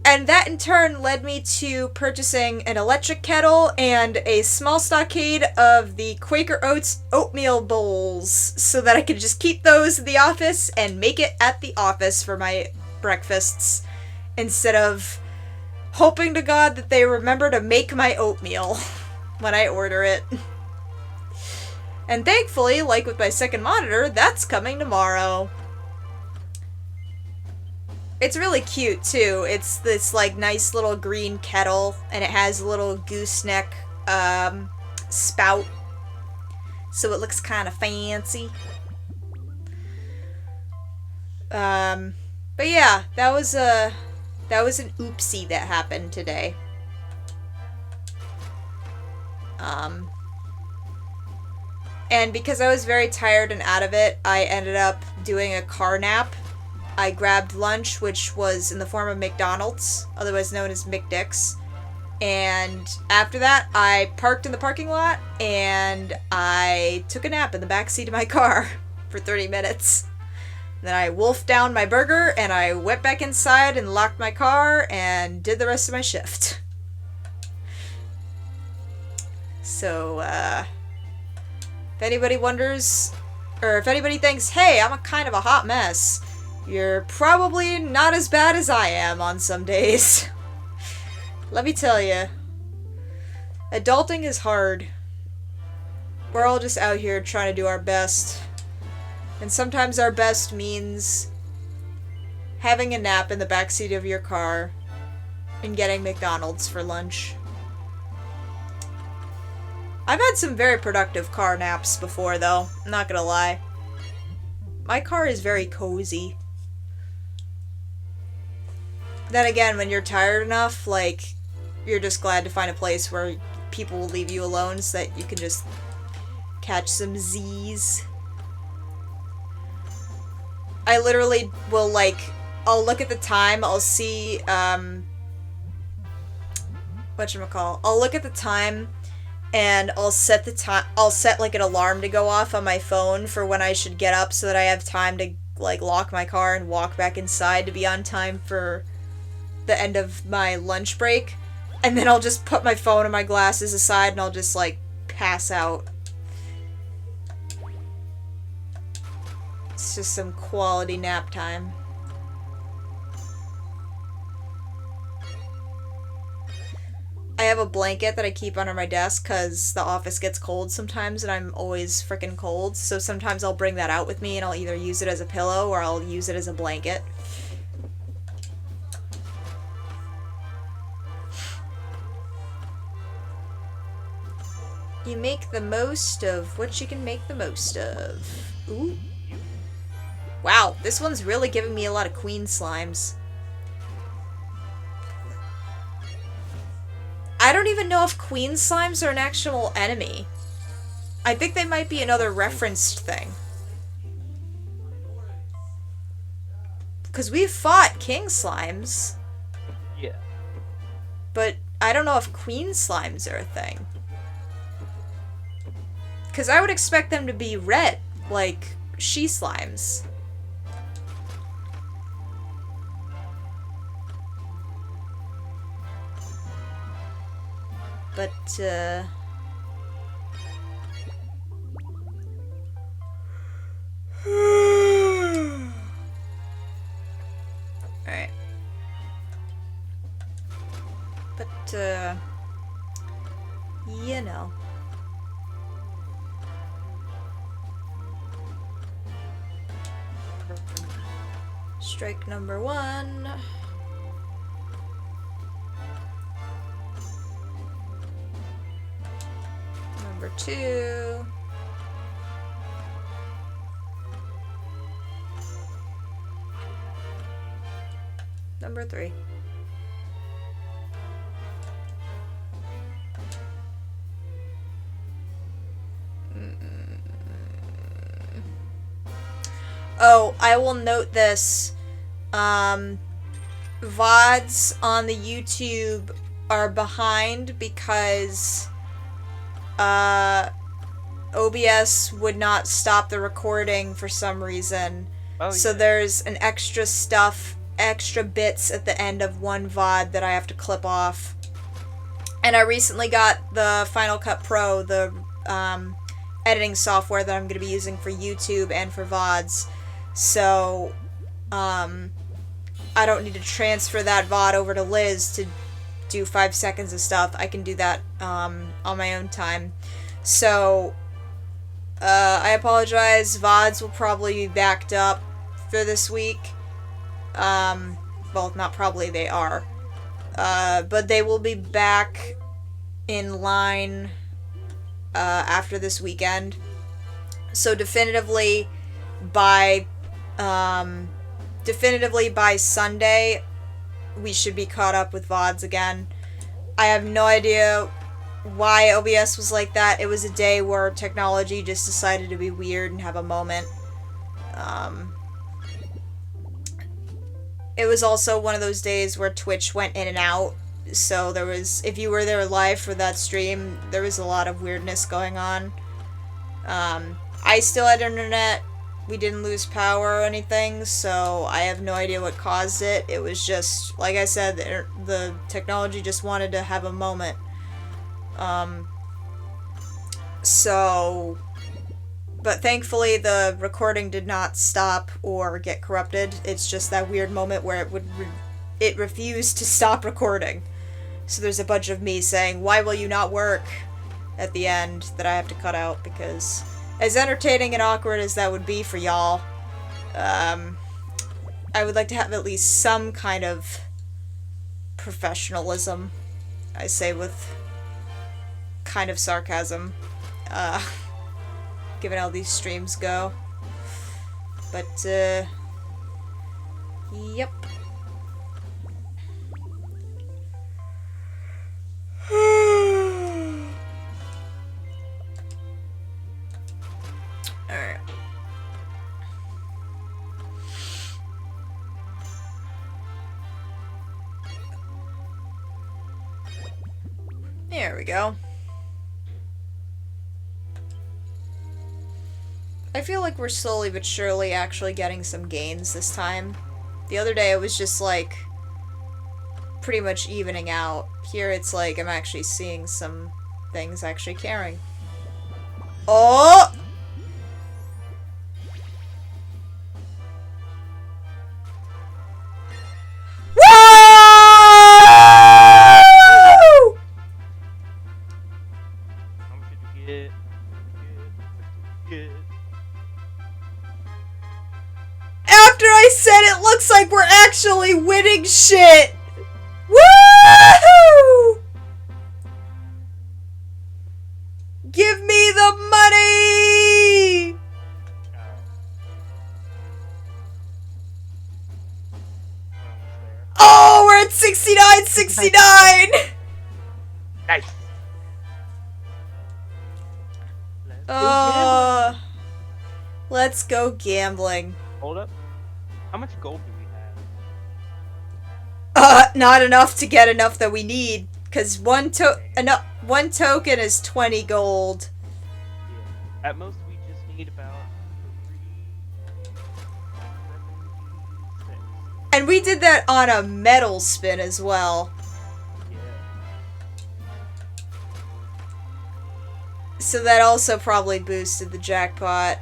And that in turn led me to purchasing an electric kettle and a small stockade of the Quaker Oats oatmeal bowls so that I could just keep those in the office and make it at the office for my breakfasts instead of hoping to God that they remember to make my oatmeal when I order it. And thankfully, like with my second monitor, that's coming tomorrow. It's really cute, too. It's this, like, nice little green kettle, and it has a little gooseneck, spout. So it looks kind of fancy. But yeah, that was an oopsie that happened today. And because I was very tired and out of it, I ended up doing a car nap. I grabbed lunch, which was in the form of McDonald's, otherwise known as McDick's. And after that, I parked in the parking lot, and I took a nap in the backseat of my car for 30 minutes. Then I wolfed down my burger, and I went back inside and locked my car, and did the rest of my shift. So, if anybody wonders, or if anybody thinks, hey, I'm a kind of a hot mess, you're probably not as bad as I am on some days. Let me tell you. Adulting is hard. We're all just out here trying to do our best. And sometimes our best means having a nap in the backseat of your car and getting McDonald's for lunch. I've had some very productive car naps before, though. I'm not gonna lie. My car is very cozy. Then again, when you're tired enough, like, you're just glad to find a place where people will leave you alone so that you can just catch some Z's. I literally will, like, I'll look at the time, I'll see, whatchamacall, I'll look at the time, and I'll set the time, I'll set, like, an alarm to go off on my phone for when I should get up so that I have time to, like, lock my car and walk back inside to be on time for the end of my lunch break. And then I'll just put my phone and my glasses aside and I'll just, like, pass out. It's just some quality nap time. I have a blanket that I keep under my desk because the office gets cold sometimes and I'm always freaking cold. So sometimes I'll bring that out with me and I'll either use it as a pillow or I'll use it as a blanket. You make the most of what you can make the most of. Ooh. Wow, this one's really giving me a lot of queen slimes. I don't even know if queen slimes are an actual enemy. I think they might be another referenced thing. Because we've fought king slimes. Yeah. But I don't know if queen slimes are a thing. Because I would expect them to be red, like she slimes. But, alright. But, you know. Strike number 1. Number 2. Number 3. Oh, I will note this. VODs on the YouTube are behind because OBS would not stop the recording for some reason. Oh, so yeah. there's an extra bits at the end of one VOD that I have to clip off. And I recently got the Final Cut Pro, the editing software that I'm going to be using for YouTube and for VODs. So, I don't need to transfer that VOD over to Liz to do 5 seconds of stuff. I can do that on my own time. So, I apologize. VODs will probably be backed up for this week. Well, not probably, they are. But they will be back in line after this weekend. So definitively by Sunday, we should be caught up with VODs again. I have no idea why OBS was like that. It was a day where technology just decided to be weird and have a moment. It was also one of those days where Twitch went in and out, so there was, if you were there live for that stream, there was a lot of weirdness going on. I still had internet, we didn't lose power or anything, so I have no idea what caused it. It was just, like I said, the technology just wanted to have a moment. But thankfully the recording did not stop or get corrupted. It's just that weird moment where it refused to stop recording. So there's a bunch of me saying, why will you not work? At the end that I have to cut out because as entertaining and awkward as that would be for y'all, I would like to have at least some kind of professionalism. I say with kind of sarcasm, given how these streams go. But, yep. Alright. There we go. I feel like we're slowly but surely actually getting some gains this time. The other day it was just like pretty much evening out. Here it's like I'm actually seeing some things actually caring. Oh! Woo! How much did you get? After I said it looks like we're actually winning shit! Woo! Give me the money! Oh, we're at 69.69! Nice. Let's go gambling. Hold up. How much gold do we have? Not enough to get enough that we need, because one token is 20 gold. Yeah. At most, we just need about 376. And we did that on a metal spin as well. Yeah. So that also probably boosted the jackpot.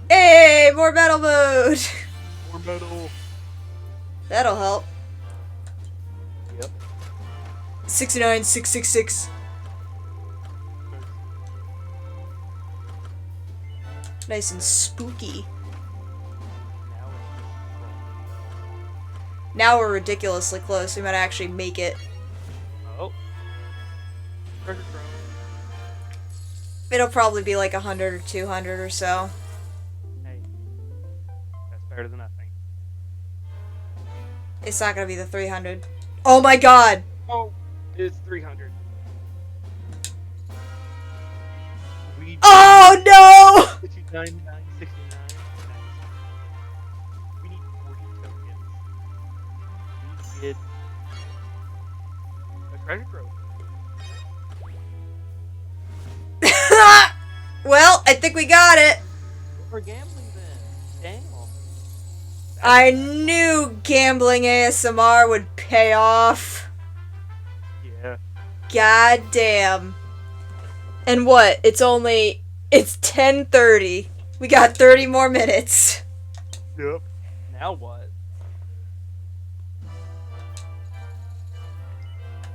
Hey, more metal mode! More metal. That'll help. Yep. 69,666. Nice and spooky. Now we're ridiculously close. We might actually make it. Oh. Treasure trove. It'll probably be like 100 or 200 or so. Hey. That's better than nothing. It's not gonna be the 300. Oh my god! Oh, it's 300. We Oh no! 69, 69. We need 40 tokens. We get a treasure trove. Well, I think we got it. We're gambling then. Damn. I knew gambling ASMR would pay off. Yeah. God damn. And what? It's 10:30. We got 30 more minutes. Yep. Now what?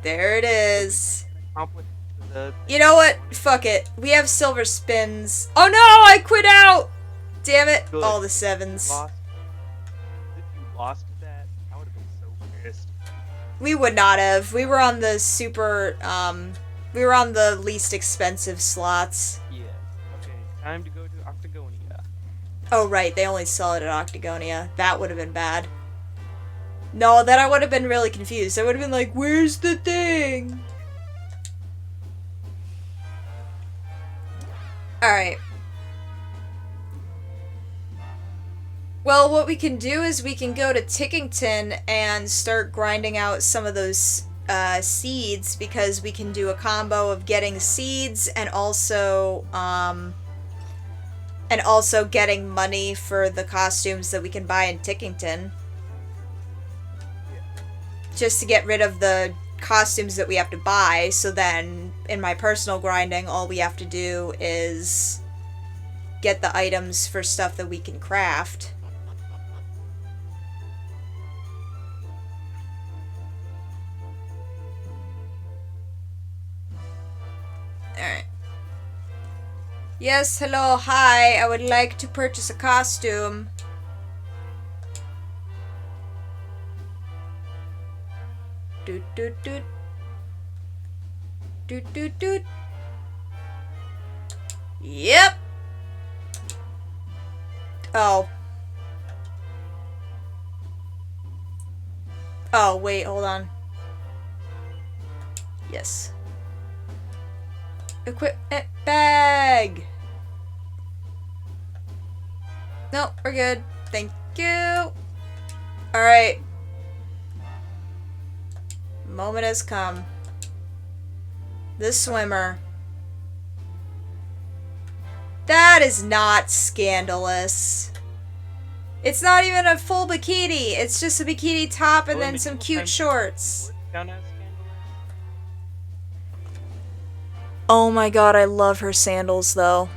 There it is. Accomplish the You know what? Fuck it. We have silver spins. Oh no! I quit out! Damn it. Good. All the sevens. lost. If you lost that, I would have been so pissed. We would not have. We were on the super, we were on the least expensive slots. Yeah. Okay, time to go to Octagonia. Oh right, they only sell it at Octagonia. That would have been bad. No, then I would have been really confused. I would have been like, where's the thing? Alright. Well, what we can do is we can go to Tickington and start grinding out some of those seeds, because we can do a combo of getting seeds and also getting money for the costumes that we can buy in Tickington. Just to get rid of the costumes that we have to buy, so then in my personal grinding all we have to do is get the items for stuff that we can craft. Yes, hello, hi. I would like to purchase a costume. Doot doot doot. Doot doot doot. Yep. Oh. Oh, wait, hold on. Yes. Equipment bag. No, we're good. Thank you. Alright. Moment has come. The swimmer. That is not scandalous. It's not even a full bikini. It's just a bikini top and then some cute shorts. Oh my god, I love her sandals though.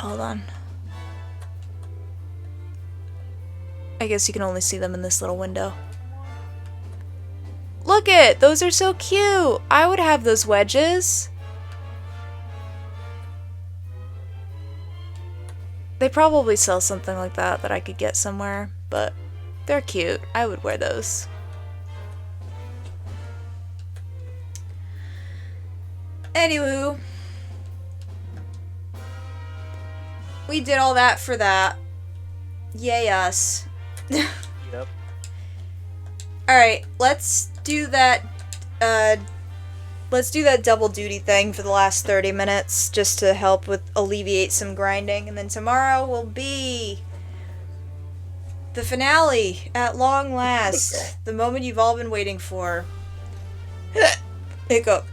Hold on. I guess you can only see them in this little window. Look it! Those are so cute! I would have those wedges. They probably sell something like that I could get somewhere, but they're cute. I would wear those. Anywho. We did all that for that. Yay us. Yep. Alright, let's do that double duty thing for the last 30 minutes just to help with alleviate some grinding, and then tomorrow will be the finale at long last. The moment you've all been waiting for. Hiccup.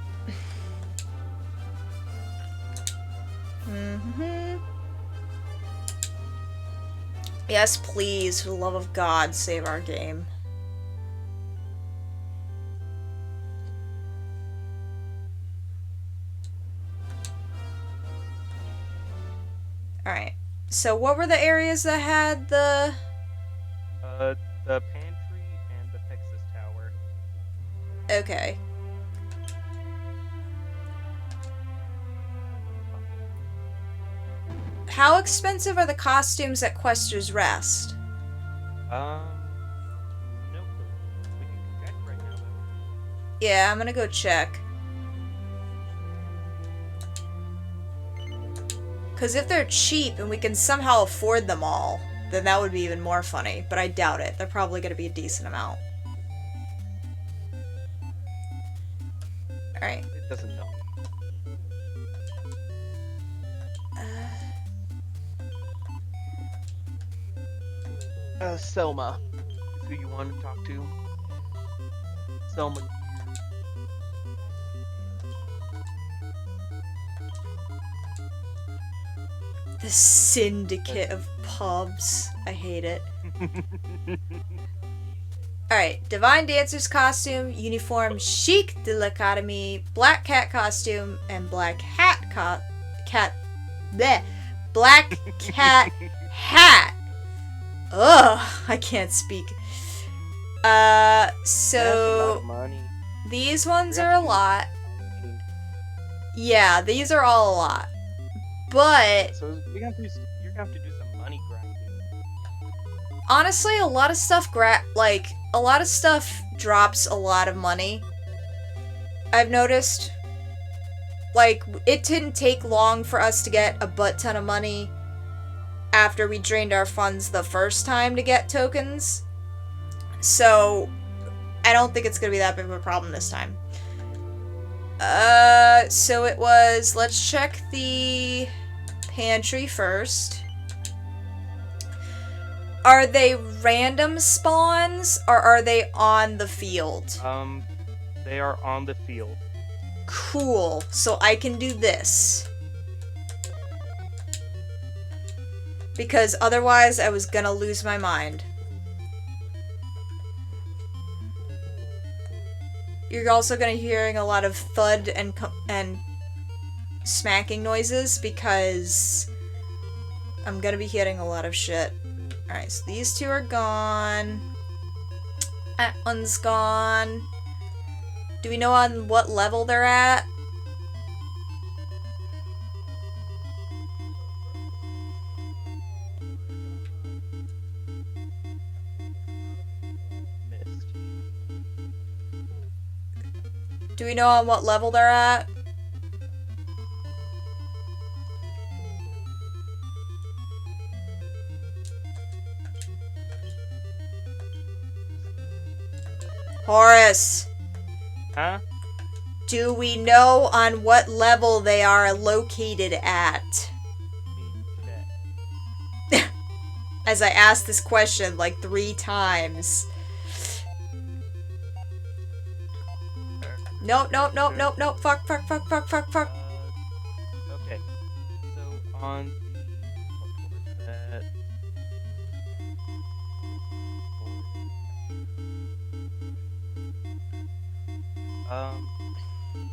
Yes, please, for the love of God, save our game. Alright, so what were the areas that had the... The pantry and the Texas Tower. Okay. How expensive are the costumes at Quester's Rest? No clue. We can check right now, though. Yeah, I'm gonna go check. Because if they're cheap and we can somehow afford them all, then that would be even more funny. But I doubt it. They're probably gonna be a decent amount. Alright. It doesn't know. Selma is who you want to talk to. Selma. The syndicate of pubs. I hate it. Alright, Divine Dancer's costume, uniform, chic de l'Academy, black cat costume, and black hat black cat hat. Ugh, I can't speak. So That's a lot of money. these ones are a lot. Yeah, these are all a lot. But So you're gonna have to do some money grinding. honestly, a lot of stuff drops a lot of money. I've noticed. Like, it didn't take long for us to get a butt ton of money after we drained our funds the first time to get tokens. So, I don't think it's gonna be that big of a problem this time. So it was, let's check the pantry first. Are they random spawns, or are they on the field? They are on the field. Cool, so I can do this. Because otherwise I was gonna lose my mind. You're also gonna be hearing a lot of thud and smacking noises because I'm gonna be hitting a lot of shit. Alright, so these two are gone. That one's gone. Do we know on what level they're at? Missed. Do we know on what level they're at? Horace, Huh? do we know on what level they are located at? Check. As I asked this question like 3 times. Nope, nope, nope, nope, nope. Fuck, fuck, fuck, fuck, fuck, fuck. Okay. So on what was that?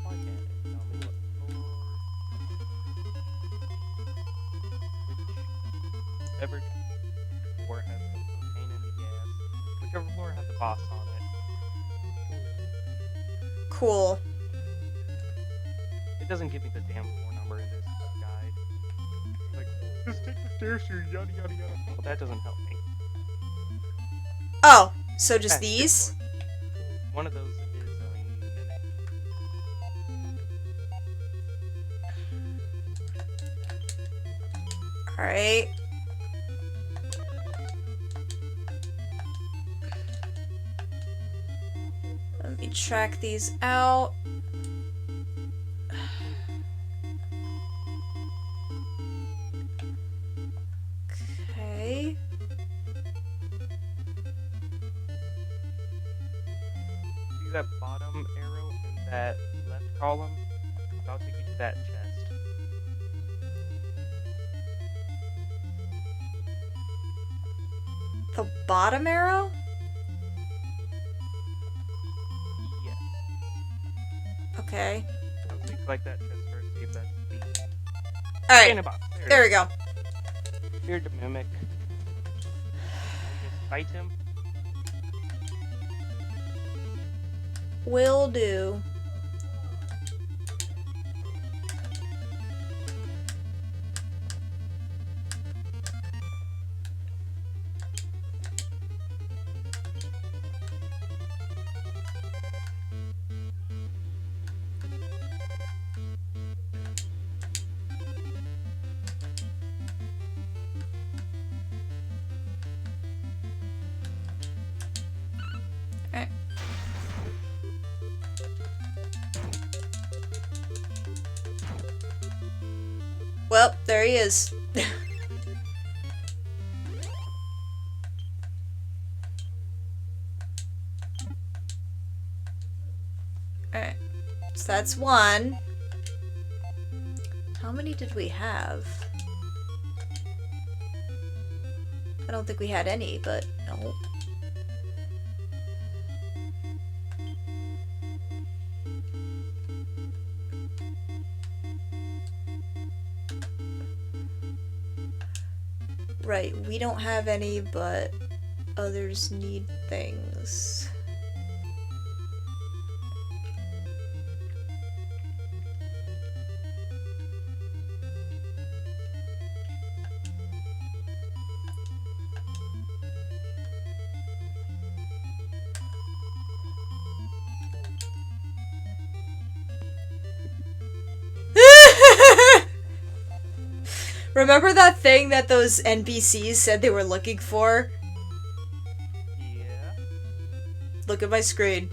Why can't it tell me what floor? Whichever floor has the propane and the gas. Whichever floor has the boss on it. Cool. It doesn't give me the damn floor number in this guide. Like, just take the stairs here, yada yada yada. Well, that doesn't help me. Oh, so just Ah, these? One of those is mimic. Alright. Let me track these out. Okay. See that bottom arrow in that left column? I'll take you to that chest. The bottom arrow? Yes. Okay. I'll take like that chest first, see if that's the Alright. Dana box. There we go. Here to mimic. And just fight him. Will do. Alright. Well, there he is. Alright. So that's one. How many did we have? I don't think we had any, but no. Right, we don't have any, but others need things. Remember that thing that those NPCs said they were looking for? Yeah. Look at my screen.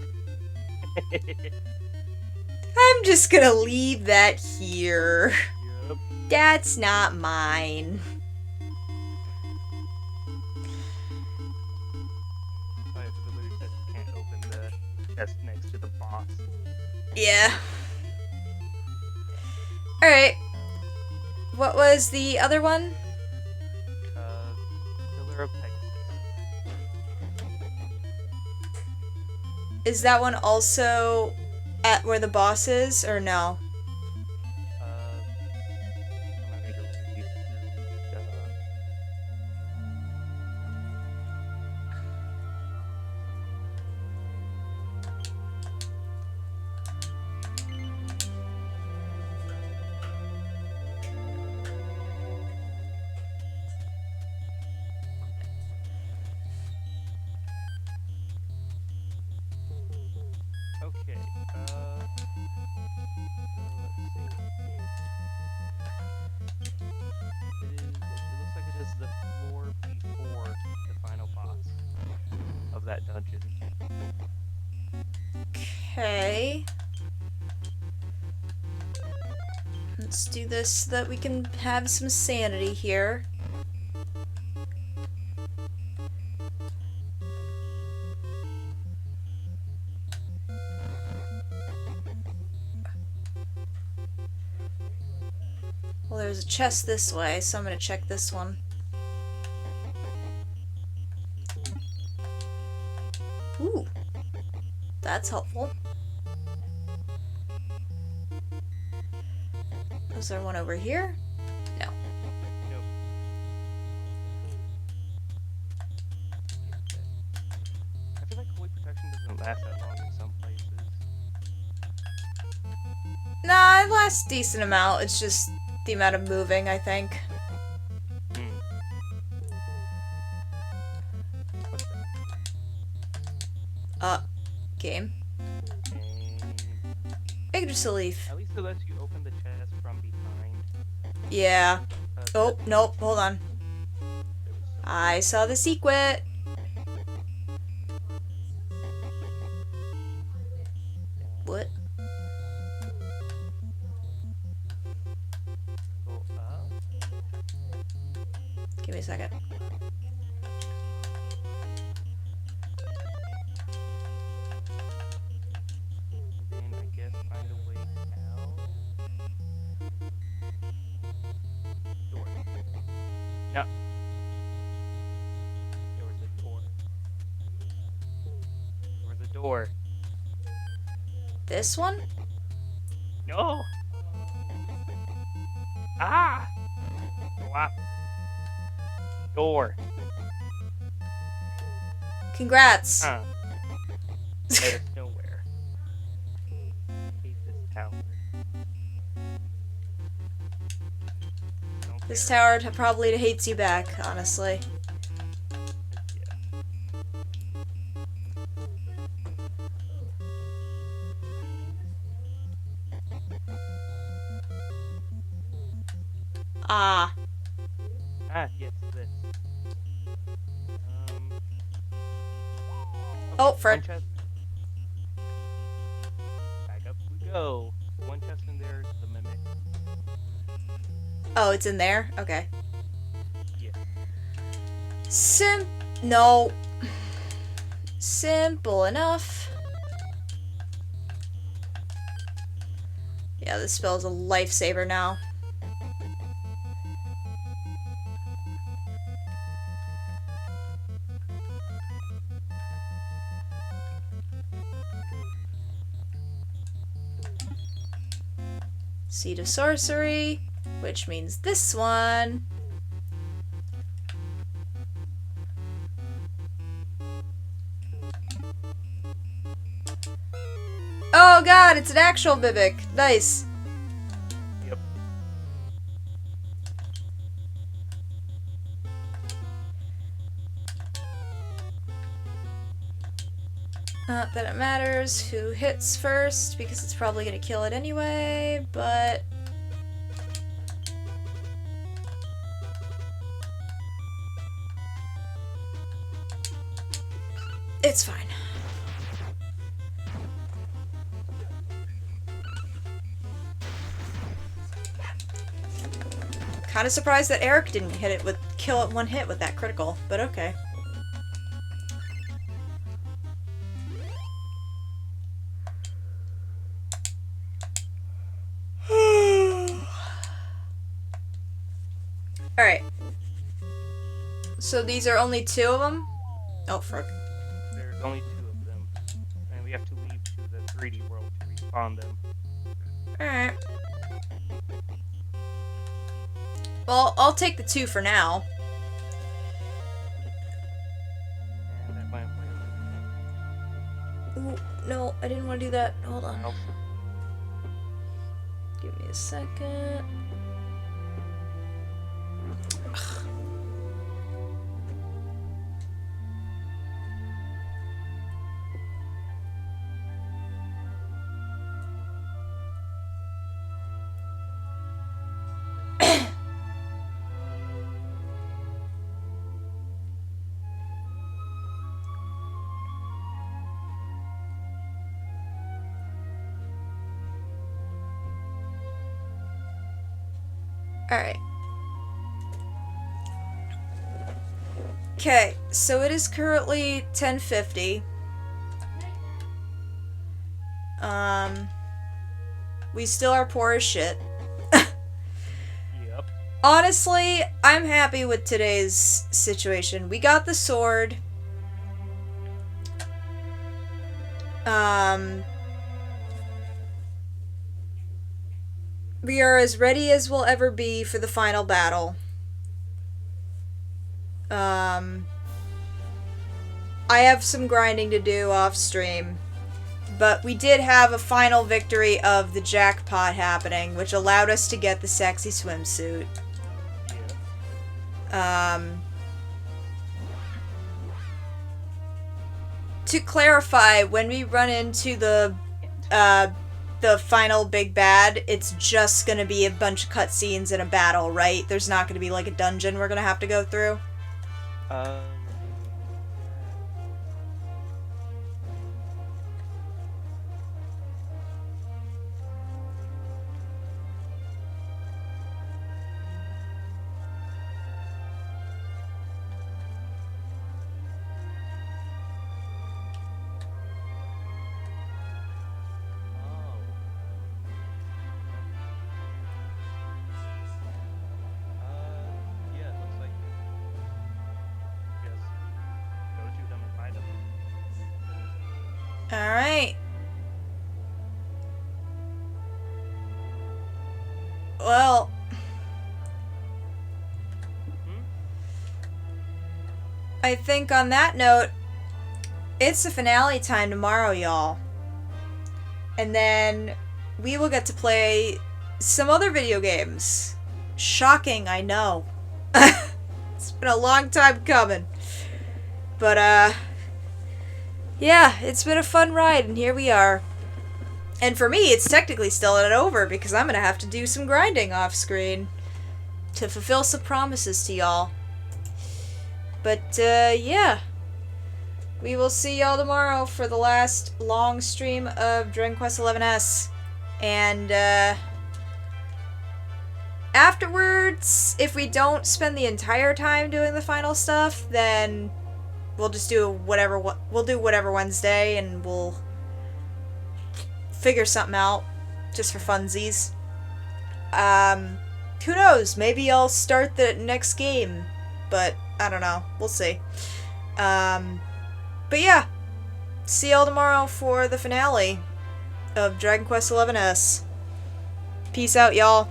I'm just gonna leave that here. Yep. That's not mine. I have to literally said you can't open the chest next to the boss. Yeah. Alright. What was the other one? Pillar of Pegasus. Is that one also at where the boss is, or no? I'm not going to read through that dungeon. Okay. Let's do this so that we can have some sanity here. Well, there's a chest this way, so I'm gonna check this one. Ooh. That's helpful. Is there one over here? No. Nope. I feel like holy protection doesn't last that long in some places. Nah, it lasts a decent amount. It's just the amount of moving, I think. Hmm. Game. Game. Yggdrasil. At least it lets you open the chest from behind. Yeah. Oh, That- nope, hold on. there was some- I saw the secret. What? Go up. Give me a second. And then I guess find a way out. Door. No. There was a door. There was a door. This one? No! Ah! Wow. Door. Congrats. Huh. Led us nowhere. Hate this tower. Don't This care. tower probably hates you back, honestly. Yeah. Ah. Ah, yes, this. Oh, Okay, for- one chest. Back up we go. One chest in there, the mimic. Oh, it's in there? Okay. Yeah. No. Simple enough. Yeah, this spell is a lifesaver now. Seed of Sorcery, which means this one. Oh god, it's an actual Mimic. Nice. Yep. Not that it matters who hits first, because it's probably gonna kill it anyway, but... it's fine. Kinda surprised that Eric didn't kill it one hit with that critical, but okay. Alright. So these are only 2 of them? Oh, frick. There's only 2 of them. And we have to leave to the 3D world to respawn them. Alright. Well, I'll take the 2 for now. And that went way Ooh, no, I didn't want to do that. Hold on. over. Give me a second. Alright. Okay, so it is currently 10:50. We still are poor as shit. Yep. Honestly, I'm happy with today's situation. We got the sword. We are as ready as we'll ever be for the final battle. I have some grinding to do off stream. But we did have a final victory of the jackpot happening, which allowed us to get the sexy swimsuit. Yeah. To clarify, when we run into the final big bad, it's just gonna be a bunch of cutscenes and a battle, right? There's not gonna be like a dungeon we're gonna have to go through. Yeah, it looks like. Yes. Go to them and find them. Alright. Well, I think on that note, it's the finale time tomorrow, y'all. And then we will get to play some other video games. Shocking, I know. It's been a long time coming. But, yeah, it's been a fun ride, and here we are. And for me, it's technically still not over, because I'm gonna have to do some grinding off-screen to fulfill some promises to y'all. But, yeah. We will see y'all tomorrow for the last long stream of Dragon Quest XI's. And, afterwards, if we don't spend the entire time doing the final stuff, then we'll just do whatever, we'll do whatever Wednesday, and we'll figure something out, just for funsies. Who knows, maybe I'll start the next game, but I don't know, we'll see. But yeah, see y'all tomorrow for the finale of Dragon Quest XI's. Peace out, y'all.